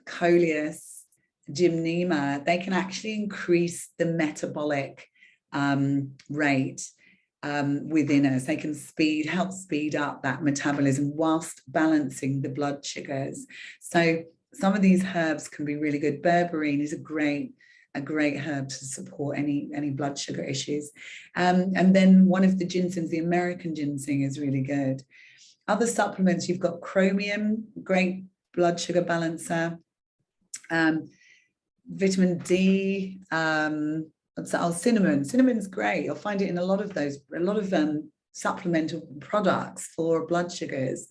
coleus, gymnema, they can actually increase the metabolic rate within us. They can help speed up that metabolism whilst balancing the blood sugars. So some of these herbs can be really good. Berberine is a great herb to support any blood sugar issues. And then one of the ginsengs, the American ginseng, is really good. Other supplements, you've got chromium, great blood sugar balancer. Vitamin D, cinnamon. Cinnamon's great. You'll find it in a lot of supplemental products for blood sugars.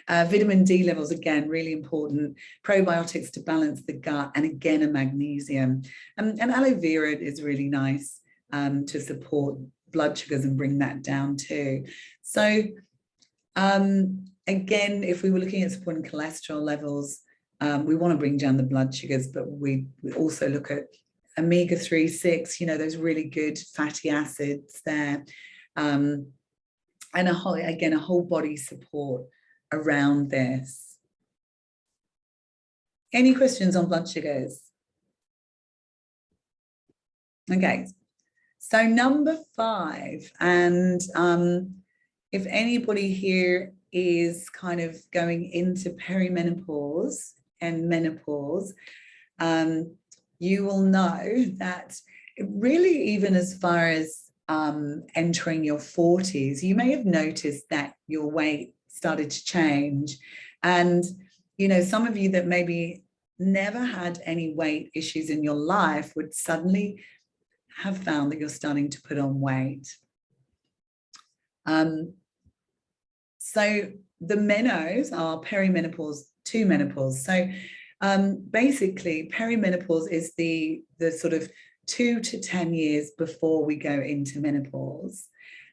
Vitamin D levels, again, really important. Probiotics to balance the gut, and again, a magnesium. And aloe vera is really nice to support blood sugars and bring that down too. So again, if we were looking at supporting cholesterol levels, we want to bring down the blood sugars, but we also look at omega-3, 6, you know, those really good fatty acids there. And a whole body support around this. Any questions on blood sugars? Okay, so number 5, and if anybody here is kind of going into perimenopause and menopause, you will know that really, even as far as entering your 40s, you may have noticed that your weight started to change. And, you know, some of you that maybe never had any weight issues in your life would suddenly have found that you're starting to put on weight. So the menos are perimenopause to menopause. So basically, perimenopause is the sort of 2 to 10 years before we go into menopause,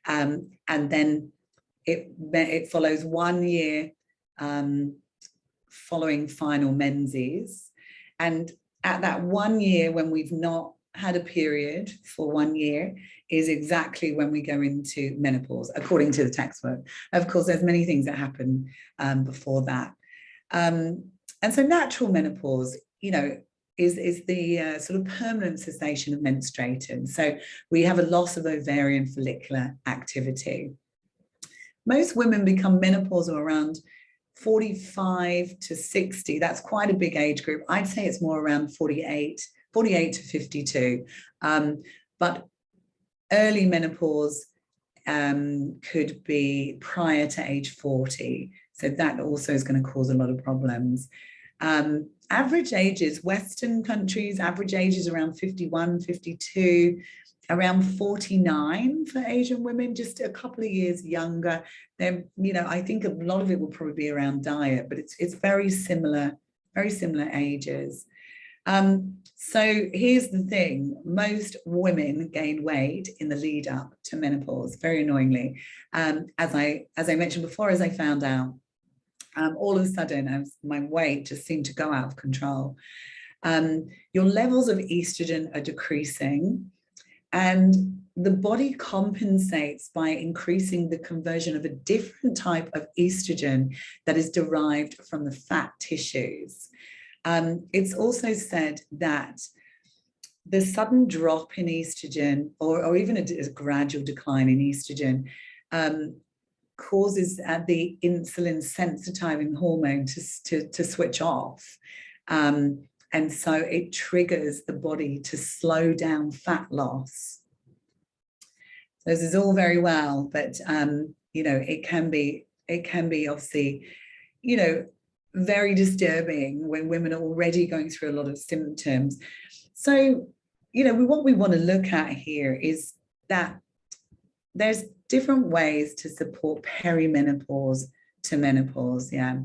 and then it follows 1 year following final menses, and at that 1 year when we've not had a period for 1 year is exactly when we go into menopause, according to the textbook. Of course, there's many things that happen before that, and so natural menopause, you know, is the sort of permanent cessation of menstruating. So we have a loss of ovarian follicular activity. Most women become menopausal around 45 to 60. That's quite a big age group. I'd say it's more around 48 to 52. But early menopause could be prior to age 40. So that also is going to cause a lot of problems. Average ages, Western countries, average age is around 51, 52, around 49 for Asian women, just a couple of years younger. Then, you know, I think a lot of it will probably be around diet, but it's very similar ages. So here's the thing, most women gain weight in the lead up to menopause, very annoyingly. As I mentioned before, as I found out, all of a sudden, my weight just seemed to go out of control. Your levels of estrogen are decreasing, and the body compensates by increasing the conversion of a different type of estrogen that is derived from the fat tissues. It's also said that the sudden drop in estrogen, or even a gradual decline in estrogen, causes the insulin sensitizing hormone to switch off. And so it triggers the body to slow down fat loss. So this is all very well, but it can be obviously, very disturbing when women are already going through a lot of symptoms. So, what we want to look at here is that there's different ways to support perimenopause to menopause. Yeah.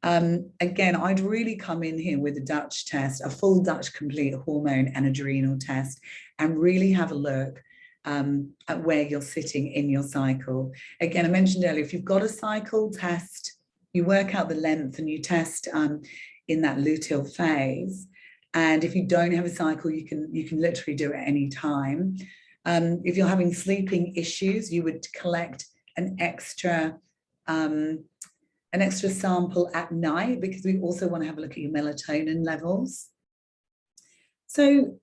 Again, I'd really come in here with a Dutch test, a full Dutch complete hormone and adrenal test, and really have a look at where you're sitting in your cycle. Again, I mentioned earlier, if you've got a cycle, test, you work out the length and you test in that luteal phase. And if you don't have a cycle, you can literally do it any time. If you're having sleeping issues, you would collect an extra sample at night, because we also want to have a look at your melatonin levels. So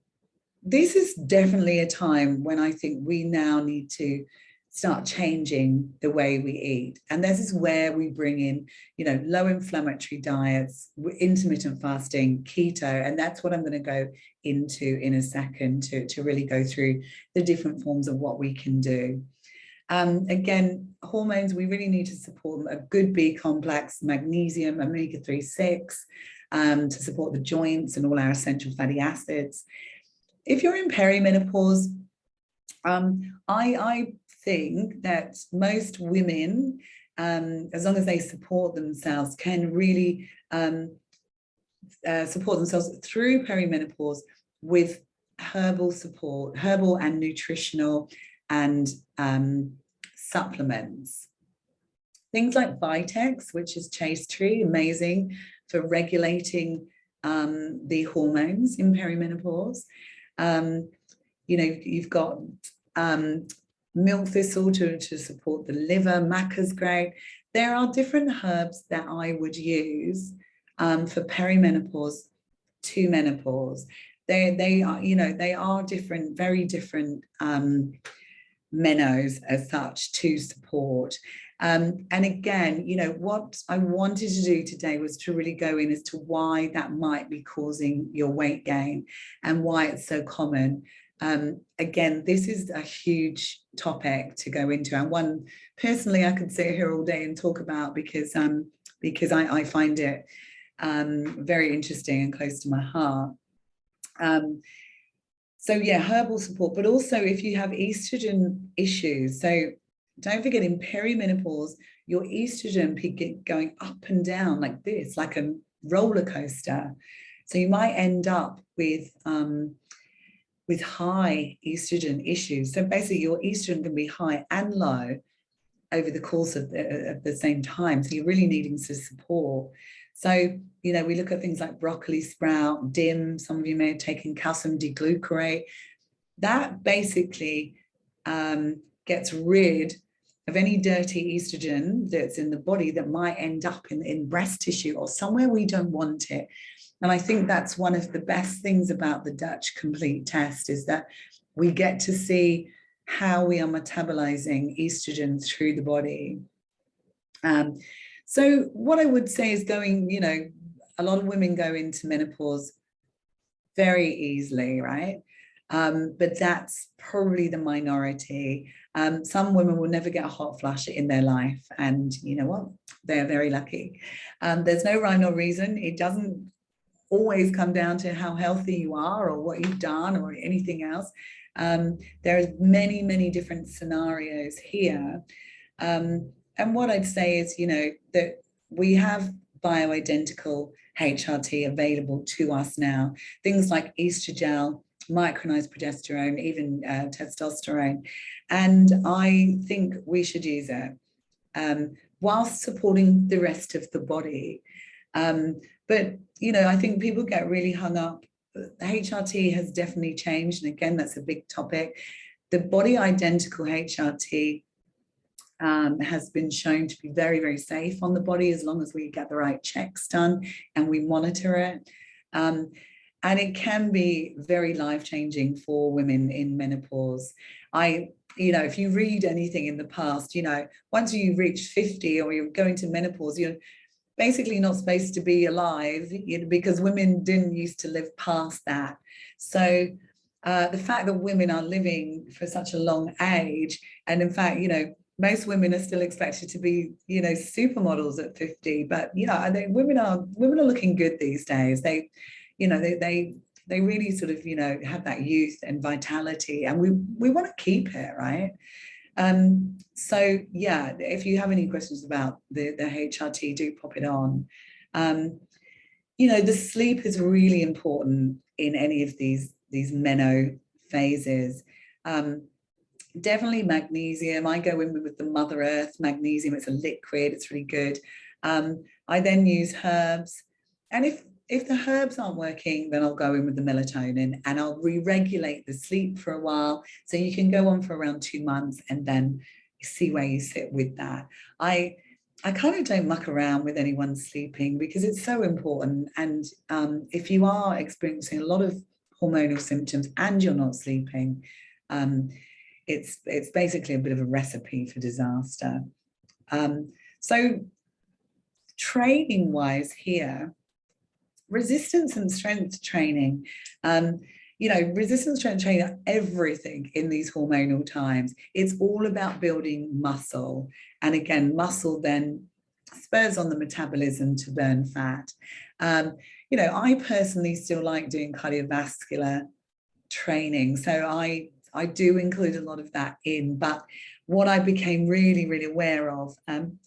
this is definitely a time when I think we now need to start changing the way we eat. And this is where we bring in, low inflammatory diets, intermittent fasting, keto, and that's what I'm going to go into in a second to really go through the different forms of what we can do. Again, hormones, we really need to support them. A good B complex, magnesium, omega-3/6, to support the joints and all our essential fatty acids. If you're in perimenopause, I think that most women, as long as they support themselves, can really support themselves through perimenopause with herbal support, herbal and nutritional and supplements. Things like Vitex, which is chaste tree, amazing for regulating the hormones in perimenopause. You've got milk thistle to support the liver. Maca's great. There are different herbs that I would use for perimenopause to menopause. They are different, very different menos as such to support. And again, what I wanted to do today was to really go in as to why that might be causing your weight gain and why it's so common. Again, this is a huge topic to go into, and one personally I could sit here all day and talk about, because I find it very interesting and close to my heart. So yeah, herbal support, but also if you have estrogen issues. So don't forget, in perimenopause, your estrogen peak going up and down like this, like a roller coaster. So you might end up with high estrogen issues. So basically your estrogen can be high and low over the course of the same time. So you're really needing to support. So, we look at things like broccoli sprout, DIM, some of you may have taken calcium D-glucarate. That basically gets rid of any dirty estrogen that's in the body that might end up in breast tissue or somewhere we don't want it. And I think that's one of the best things about the Dutch complete test, is that we get to see how we are metabolizing estrogen through the body. So what I would say is a lot of women go into menopause very easily, right? But that's probably the minority. Some women will never get a hot flush in their life, and you know what? They're very lucky. There's no rhyme nor reason. It doesn't always come down to how healthy you are or what you've done or anything else. There are many, many different scenarios here. And what I'd say is, that we have bioidentical HRT available to us now. Things like estrogel, micronized progesterone, even testosterone. And I think we should use it whilst supporting the rest of the body. But, I think people get really hung up. HRT has definitely changed. And again, that's a big topic. The body identical HRT has been shown to be very, very safe on the body, as long as we get the right checks done and we monitor it. And it can be very life-changing for women in menopause. If you read anything in the past, once you reach 50 or you're going to menopause, you're basically not supposed to be alive, because women didn't used to live past that. So the fact that women are living for such a long age, and in fact, most women are still expected to be, supermodels at 50, but I think women are looking good these days. They really sort of, have that youth and vitality, and we want to keep it, right? So yeah, if you have any questions about the HRT, do pop it on. The sleep is really important in any of these meno phases. Definitely magnesium. I go in with the Mother Earth magnesium. It's a liquid. It's really good. I then use herbs, and if the herbs aren't working, then I'll go in with the melatonin, and I'll re-regulate the sleep for a while. So you can go on for around 2 months and then see where you sit with that. I kind of don't muck around with anyone sleeping, because it's so important. And if you are experiencing a lot of hormonal symptoms and you're not sleeping, it's basically a bit of a recipe for disaster. So training wise here, resistance and strength training, resistance strength training are everything in these hormonal times. It's all about building muscle. And again, muscle then spurs on the metabolism to burn fat. I personally still like doing cardiovascular training. So I do include a lot of that in, but what I became really, really aware of,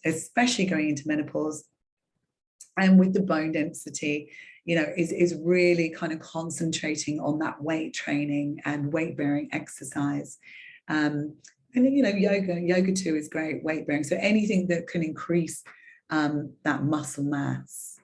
especially going into menopause and with the bone density, is really kind of concentrating on that weight training and weight bearing exercise. And yoga too is great, weight bearing. So anything that can increase that muscle mass.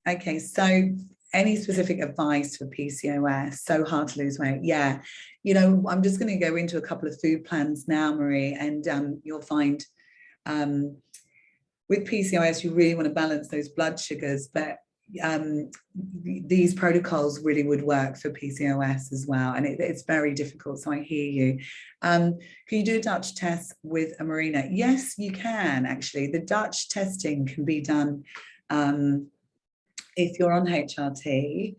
Okay, so any specific advice for PCOS? So hard to lose weight. Yeah, I'm just going to go into a couple of food plans now, Marie, and you'll find with PCOS, you really want to balance those blood sugars, but these protocols really would work for PCOS as well. And it's very difficult, so I hear you. Can you do a Dutch test with a Marina? Yes, you can, actually. The Dutch testing can be done if you're on HRT.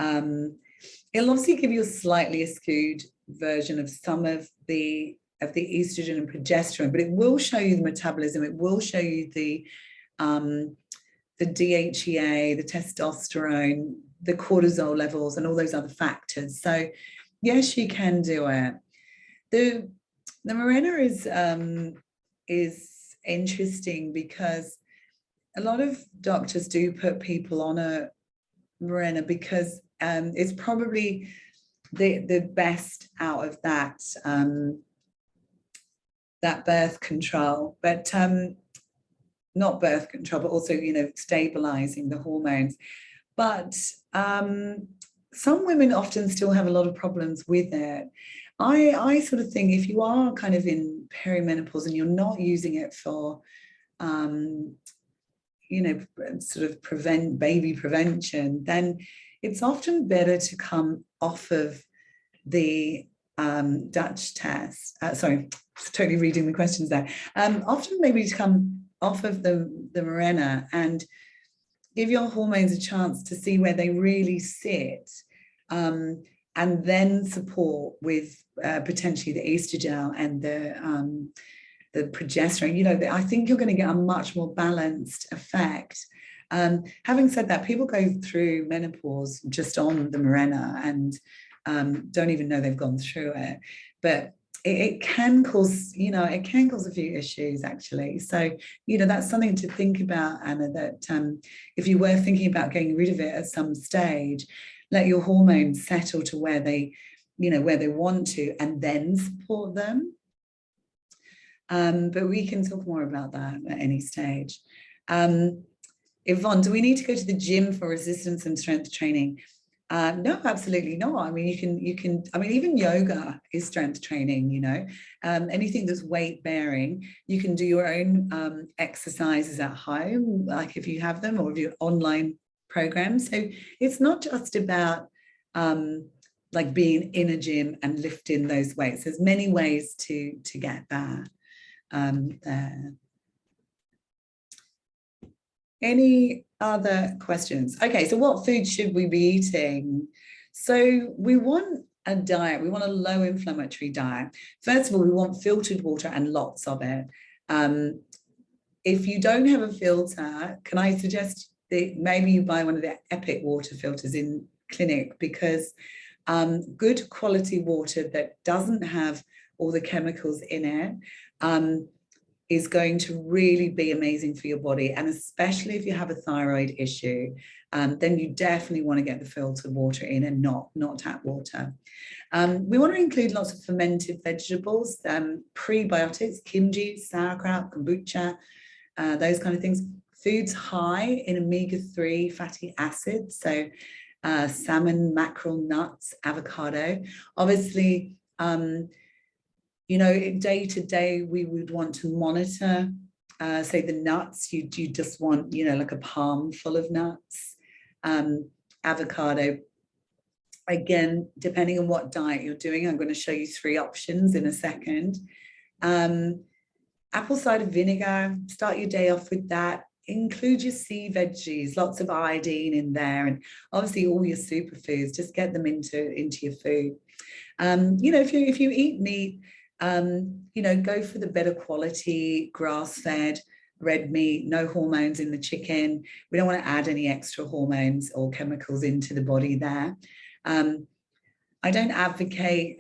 It'll obviously give you a slightly skewed version of some of the estrogen and progesterone, but it will show you the metabolism. It will show you the DHEA, the testosterone, the cortisol levels, and all those other factors. So yes, you can do it. The Mirena is interesting because a lot of doctors do put people on a Mirena because it's probably the best out of that that birth control, but not birth control, but also, stabilizing the hormones. But some women often still have a lot of problems with it. I sort of think if you are kind of in perimenopause and you're not using it for, sort of baby prevention, then it's often better to come off of the Dutch test. Sorry, totally reading the questions there. Often maybe to come off of the Mirena and give your hormones a chance to see where they really sit, and then support with potentially the estrogen and the progesterone. I think you're going to get a much more balanced effect. Having said that, people go through menopause just on the Mirena and don't even know they've gone through it, but it can cause, a few issues actually. So, that's something to think about, Anna, that if you were thinking about getting rid of it at some stage, let your hormones settle to where they want to, and then support them. But we can talk more about that at any stage. Yvonne, do we need to go to the gym for resistance and strength training? No, absolutely not. I mean, I mean, even yoga is strength training, you know, anything that's weight bearing, you can do your own exercises at home, like if you have them, or if you're online programs. So it's not just about like being in a gym and lifting those weights. There's many ways to get that there. Any other questions? Okay, so what food should we be eating? So we want a diet, we want a low inflammatory diet. First of all, we want filtered water and lots of it. If you don't have a filter, can I suggest that maybe you buy one of the Epic water filters in clinic, because good quality water that doesn't have all the chemicals in it is going to really be amazing for your body. And especially if you have a thyroid issue, then you definitely want to get the filtered water in and not tap water. We want to include lots of fermented vegetables, prebiotics, kimchi, sauerkraut, kombucha, those kind of things. Foods high in omega-3 fatty acids, so salmon, mackerel, nuts, avocado. Obviously, you know, day to day, we would want to monitor, say the nuts, you just want, you know, like a palm full of nuts. Avocado, again, depending on what diet you're doing, I'm going to show you 3 options in a second. Apple cider vinegar, start your day off with that. Include your sea veggies, lots of iodine in there, and obviously all your superfoods, just get them into your food. You know, if you eat meat, you know, go for the better quality grass-fed red meat, no hormones in the chicken. We don't want to add any extra hormones or chemicals into the body there. I don't advocate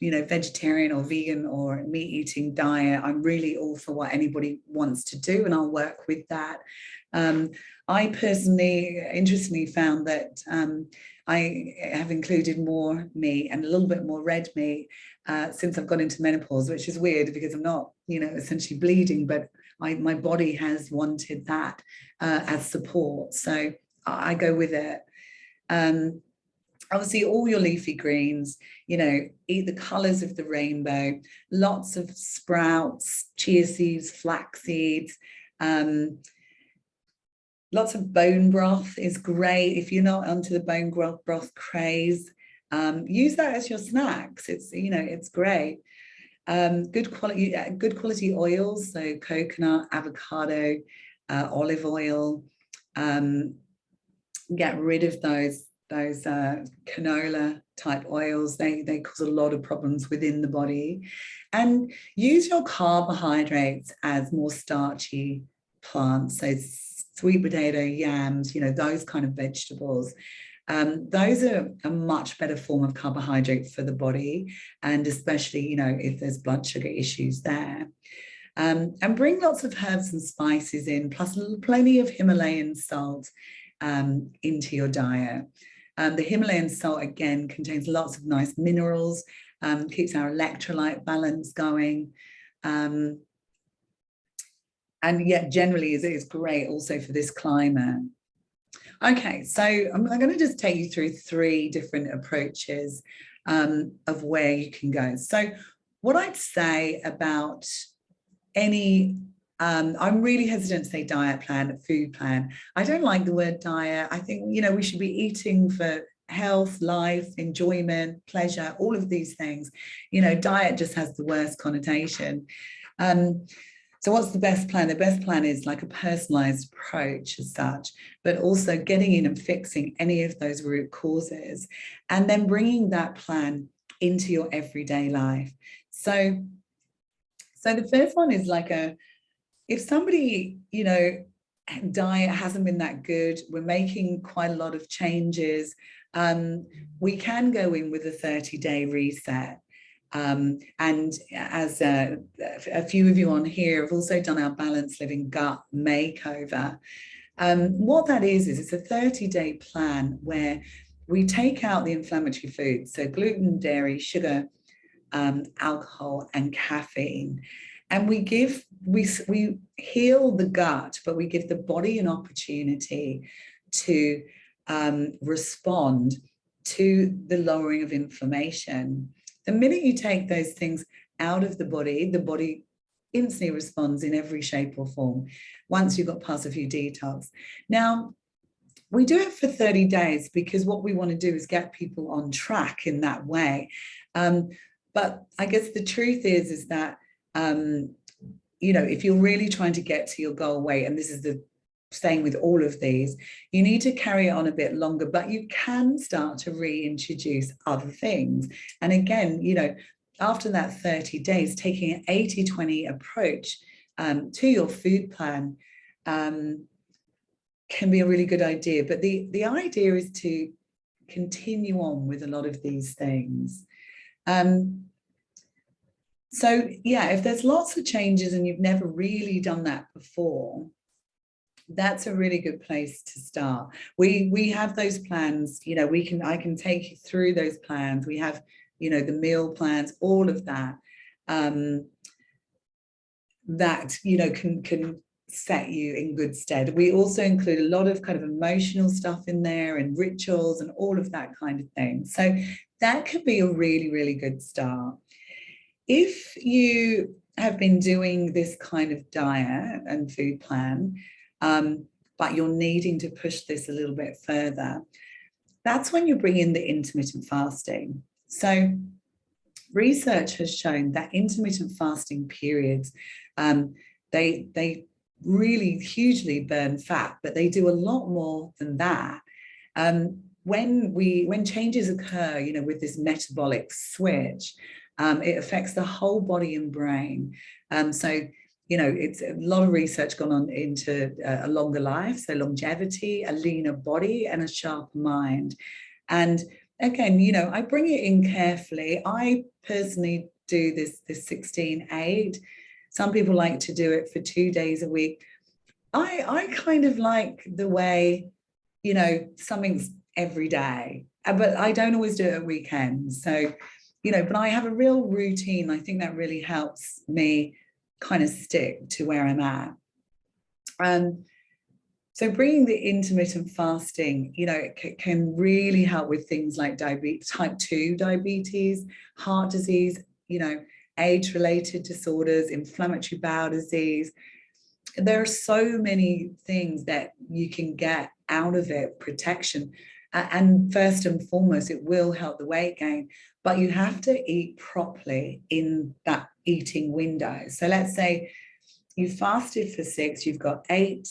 you know, vegetarian or vegan or meat eating diet. I'm really all for what anybody wants to do, and I'll work with that. I personally, interestingly, found that I have included more meat and a little bit more red meat since I've gone into menopause, which is weird because I'm not, you know, essentially bleeding, but my body has wanted that as support. So I go with it. Obviously, all your leafy greens, you know, eat the colors of the rainbow, lots of sprouts, chia seeds, flax seeds. Lots of bone broth is great. If you're not onto the bone broth craze, use that as your snacks. It's, you know, it's great. Good quality oils, so coconut, avocado, olive oil. Get rid of those canola type oils. They cause a lot of problems within the body. And use your carbohydrates as more starchy plants, so sweet potato, yams, you know, those kind of vegetables. Those are a much better form of carbohydrate for the body, and especially, you know, if there's blood sugar issues there. And bring lots of herbs and spices in, plus plenty of Himalayan salt into your diet. The Himalayan salt, again, contains lots of nice minerals, keeps our electrolyte balance going. And yet generally is great also for this climate. Okay, so I'm going to just take you through 3 different approaches of where you can go. So what I'd say about any, I'm really hesitant to say diet plan, food plan. I don't like the word diet. I think, you know, we should be eating for health, life, enjoyment, pleasure, all of these things. You know, diet just has the worst connotation. So what's the best plan? The best plan is like a personalized approach as such, but also getting in and fixing any of those root causes, and then bringing that plan into your everyday life. So the first one is like if somebody, you know, diet hasn't been that good, we're making quite a lot of changes, we can go in with a 30-day reset. And as a few of you on here have also done our Balanced Living Gut Makeover. What that is it's a 30-day plan where we take out the inflammatory foods, so gluten, dairy, sugar, alcohol, and caffeine. And we heal the gut, but we give the body an opportunity to respond to the lowering of inflammation. The minute you take those things out of the body instantly responds in every shape or form once you've got past a few detox. Now, we do it for 30 days because what we want to do is get people on track in that way. But I guess the truth is that, if you're really trying to get to your goal weight, and this is the same with all of these, you need to carry it on a bit longer, but you can start to reintroduce other things. And again, after that 30 days, taking an 80-20 approach to your food plan can be a really good idea. But the idea is to continue on with a lot of these things. So yeah, if there's lots of changes and you've never really done that before, that's a really good place to start. We have those plans, I can take you through those plans. We have, the meal plans, all of that, that, can set you in good stead. We also include a lot of kind of emotional stuff in there and rituals and all of that kind of thing. So that could be a really, really good start. If you have been doing this kind of diet and food plan, but you're needing to push this a little bit further, that's when you bring in the intermittent fasting. So research has shown that intermittent fasting periods, they really hugely burn fat, but they do a lot more than that. When changes occur, with this metabolic switch, it affects the whole body and brain. So it's a lot of research gone on into a longer life, so longevity, a leaner body, and a sharper mind. And again, I bring it in carefully. I personally do this 16-8. Some people like to do it for 2 days a week. I kind of like the way, something's every day, but I don't always do it at weekends. So, but I have a real routine. I think that really helps me kind of stick to where I'm at. So bringing the intermittent fasting, it can really help with things like diabetes, type 2 diabetes, heart disease, age-related disorders, inflammatory bowel disease. There are so many things that you can get out of it, protection. And first and foremost, it will help the weight gain, but you have to eat properly in that eating window. So let's say you fasted for 6, you've got 8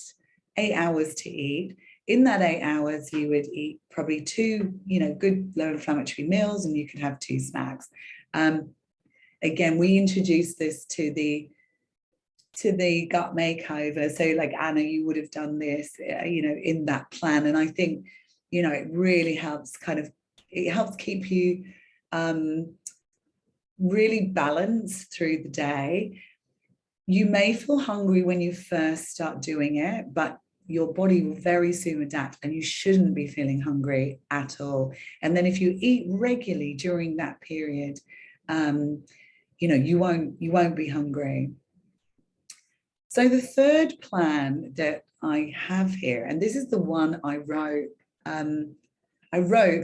hours to eat. In that 8 hours, you would eat probably 2, good low inflammatory meals, and you could have 2 snacks. Again, we introduced this to the gut makeover. So like Anna, you would have done this, in that plan. And I think, it really helps it helps keep you really balanced through the day. You may feel hungry when you first start doing it, but your body will very soon adapt, and you shouldn't be feeling hungry at all. And then if you eat regularly during that period, you won't be hungry. So the third plan that I have here, and this is the one I wrote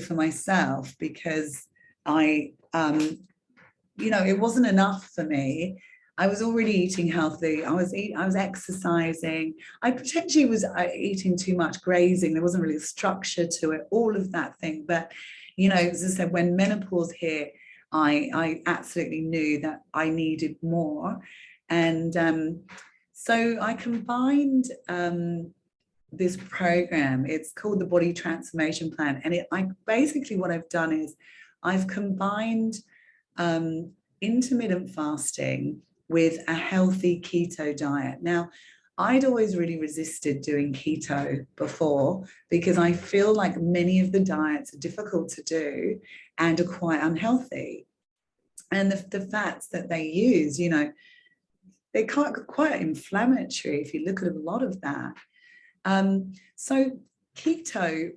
for myself because it wasn't enough for me. I was already eating healthy. I was exercising. I potentially was eating too much, grazing. There wasn't really a structure to it, all of that thing. But, as I said, when menopause hit, I absolutely knew that I needed more. And so I combined this program. It's called the Body Transformation Plan. And basically what I've done is I've combined intermittent fasting with a healthy keto diet. Now, I'd always really resisted doing keto before because I feel like many of the diets are difficult to do and are quite unhealthy. And the fats that they use, they're quite inflammatory if you look at a lot of that. So keto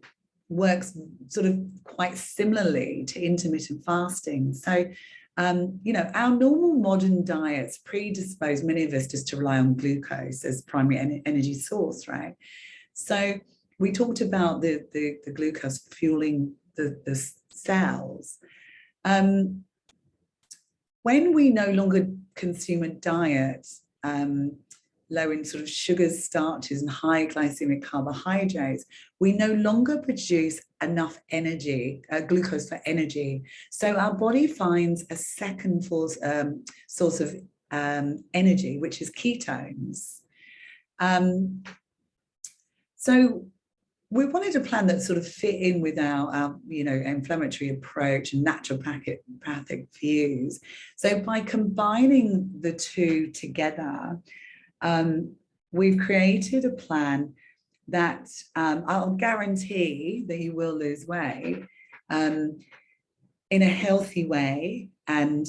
works sort of quite similarly to intermittent fasting. So our normal modern diets predispose many of us just to rely on glucose as primary energy source, right? So we talked about the glucose fueling the cells. When we no longer consume a diet low in sort of sugars, starches, and high glycemic carbohydrates, we no longer produce enough energy, glucose for energy. So our body finds a second source of energy, which is ketones. So we wanted a plan that sort of fit in with our inflammatory approach and naturopathic views. So by combining the two together, we've created a plan that I'll guarantee that you will lose weight in a healthy way and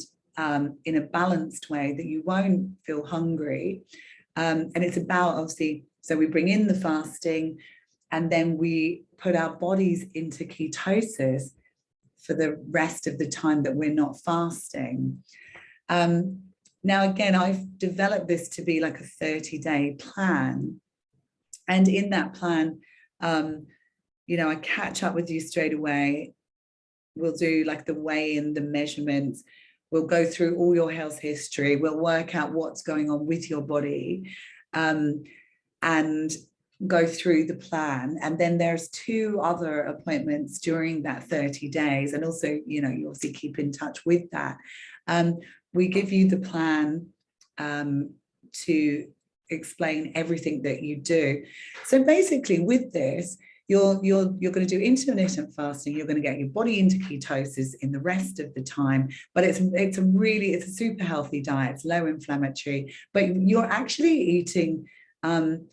in a balanced way, that you won't feel hungry. And it's about, obviously, so we bring in the fasting, and then we put our bodies into ketosis for the rest of the time that we're not fasting. Now, again, I've developed this to be like a 30-day plan. And in that plan, I catch up with you straight away. We'll do like the weigh-in, the measurements. We'll go through all your health history. We'll work out what's going on with your body and go through the plan. And then there's 2 other appointments during that 30 days. And also, you obviously keep in touch with that. We give you the plan to explain everything that you do. So basically with this, you're going to do intermittent fasting. You're going to get your body into ketosis in the rest of the time, but it's a super healthy diet. It's low inflammatory, but you're actually eating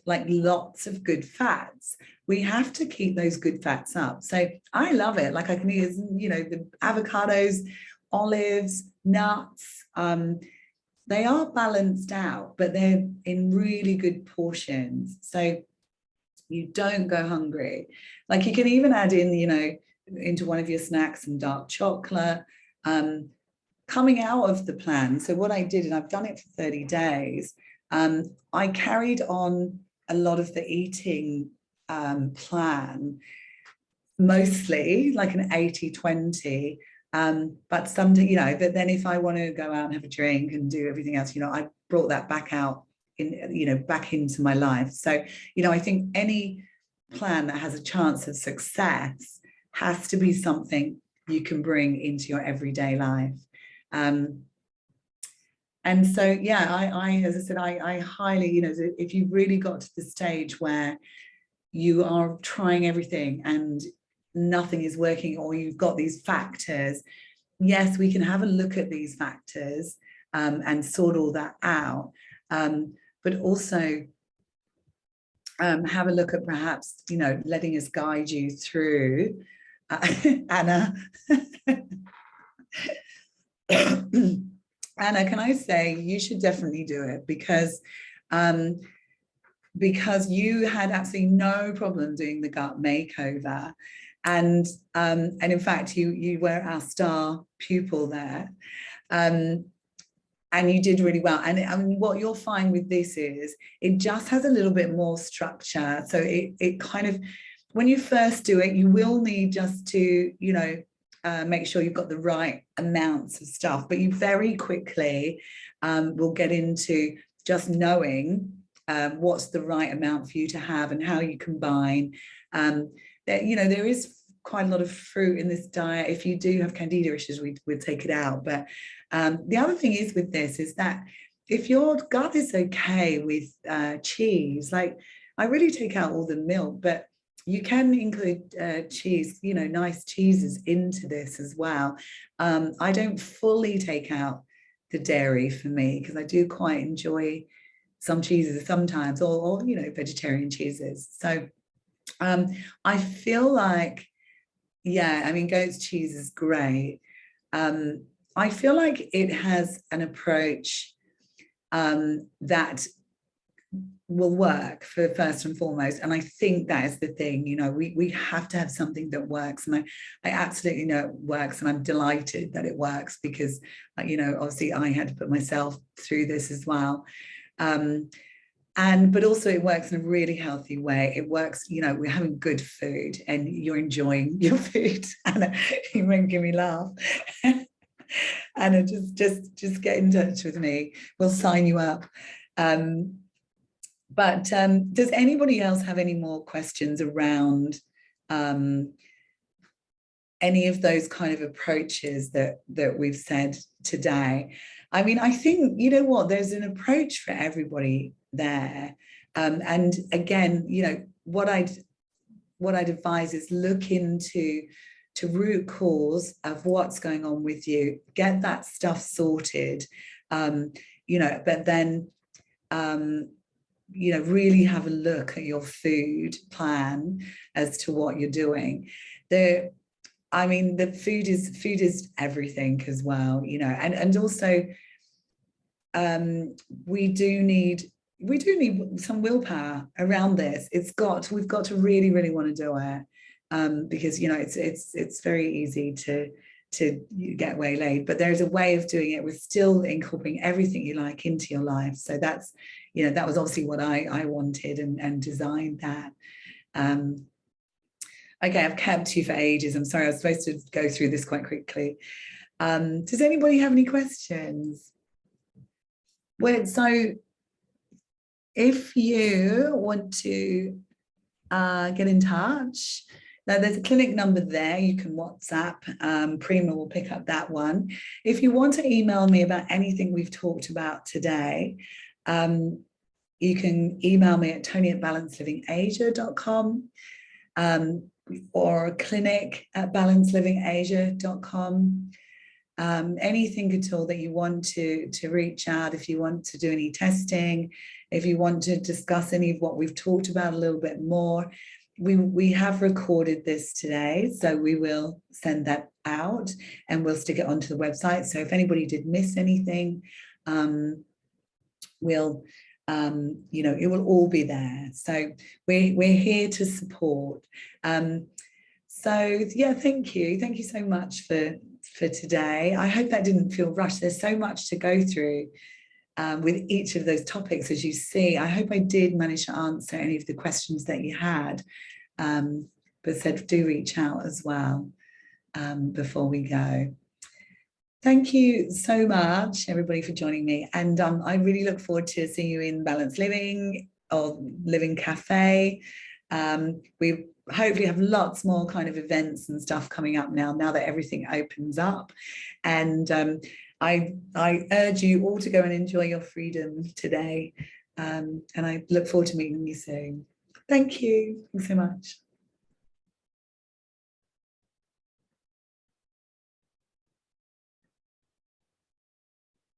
like lots of good fats. We have to keep those good fats up. So I love it. Like I can eat, the avocados, olives, nuts. They are balanced out, but they're in really good portions. So you don't go hungry. Like you can even add in, into one of your snacks some dark chocolate. Coming out of the plan. So what I did, and I've done it for 30 days, I carried on a lot of the eating plan, mostly like an 80-20, but some, but then if I want to go out and have a drink and do everything else, I brought that back out back into my life. So, I think any plan that has a chance of success has to be something you can bring into your everyday life. And so, yeah, I as I said, I highly, if you've really got to the stage where you are trying everything and nothing is working, or you've got these factors, yes, we can have a look at these factors and sort all that out. But also have a look at perhaps, letting us guide you through. Anna. Anna, can I say you should definitely do it, because you had absolutely no problem doing the gut makeover. And in fact, you were our star pupil there. And you did really well. And what you'll find with this is it just has a little bit more structure. So it kind of, when you first do it, you will need just to, make sure you've got the right amounts of stuff, but you very quickly will get into just knowing what's the right amount for you to have and how you combine. There is quite a lot of fruit in this diet. If you do have candida issues, we'd take it out. But the other thing is with this is that if your gut is okay with cheese, like I really take out all the milk, but you can include cheese, nice cheeses into this as well. I don't fully take out the dairy for me, because I do quite enjoy some cheeses sometimes, or vegetarian cheeses. So I feel like, yeah, I mean, goat's cheese is great. I feel like it has an approach that will work for first and foremost. And I think that is the thing, we have to have something that works. And I absolutely know it works. And I'm delighted that it works, because, obviously I had to put myself through this as well. but also it works in a really healthy way. It works, you know, we're having good food and you're enjoying your food. And you making me laugh. Anna, just get in touch with me. We'll sign you up. But does anybody else have any more questions around any of those kind of approaches that we've said today? I mean, I think, you know what, there's an approach for everybody there. And again, you know, what I'd advise is look into root cause of what's going on with you, get that stuff sorted, you know, but then, you know, really have a look at your food plan as to what you're doing. I mean, the food is everything as well, you know, and also we do need some willpower around this. We've got to really, really want to do it, because, you know, it's very easy to get waylaid, but there's a way of doing it with still incorporating everything you like into your life. So that's, you know, that was obviously what I wanted and designed that. Okay, I've kept you for ages. I'm sorry, I was supposed to go through this quite quickly. Does anybody have any questions? Well, so if you want to get in touch, now there's a clinic number there. You can WhatsApp. Prima will pick up that one. If you want to email me about anything we've talked about today, you can email me at toni@balancelivingasia.com, or clinic@balancelivingasia.com. Anything at all that you want to reach out, if you want to do any testing, if you want to discuss any of what we've talked about a little bit more. We have recorded this today, so we will send that out and we'll stick it onto the website. So if anybody did miss anything, we'll you know, it will all be there. So we're here to support. So yeah, thank you so much for today. I hope that didn't feel rushed. There's so much to go through with each of those topics, as you see. I hope I did manage to answer any of the questions that you had, but said do reach out as well before we go. Thank you so much, everybody, for joining me. And I really look forward to seeing you in Balanced Living or Living Cafe. We hopefully have lots more kind of events and stuff coming up now that everything opens up. And I urge you all to go and enjoy your freedom today. And I look forward to meeting you soon. Thank you so much.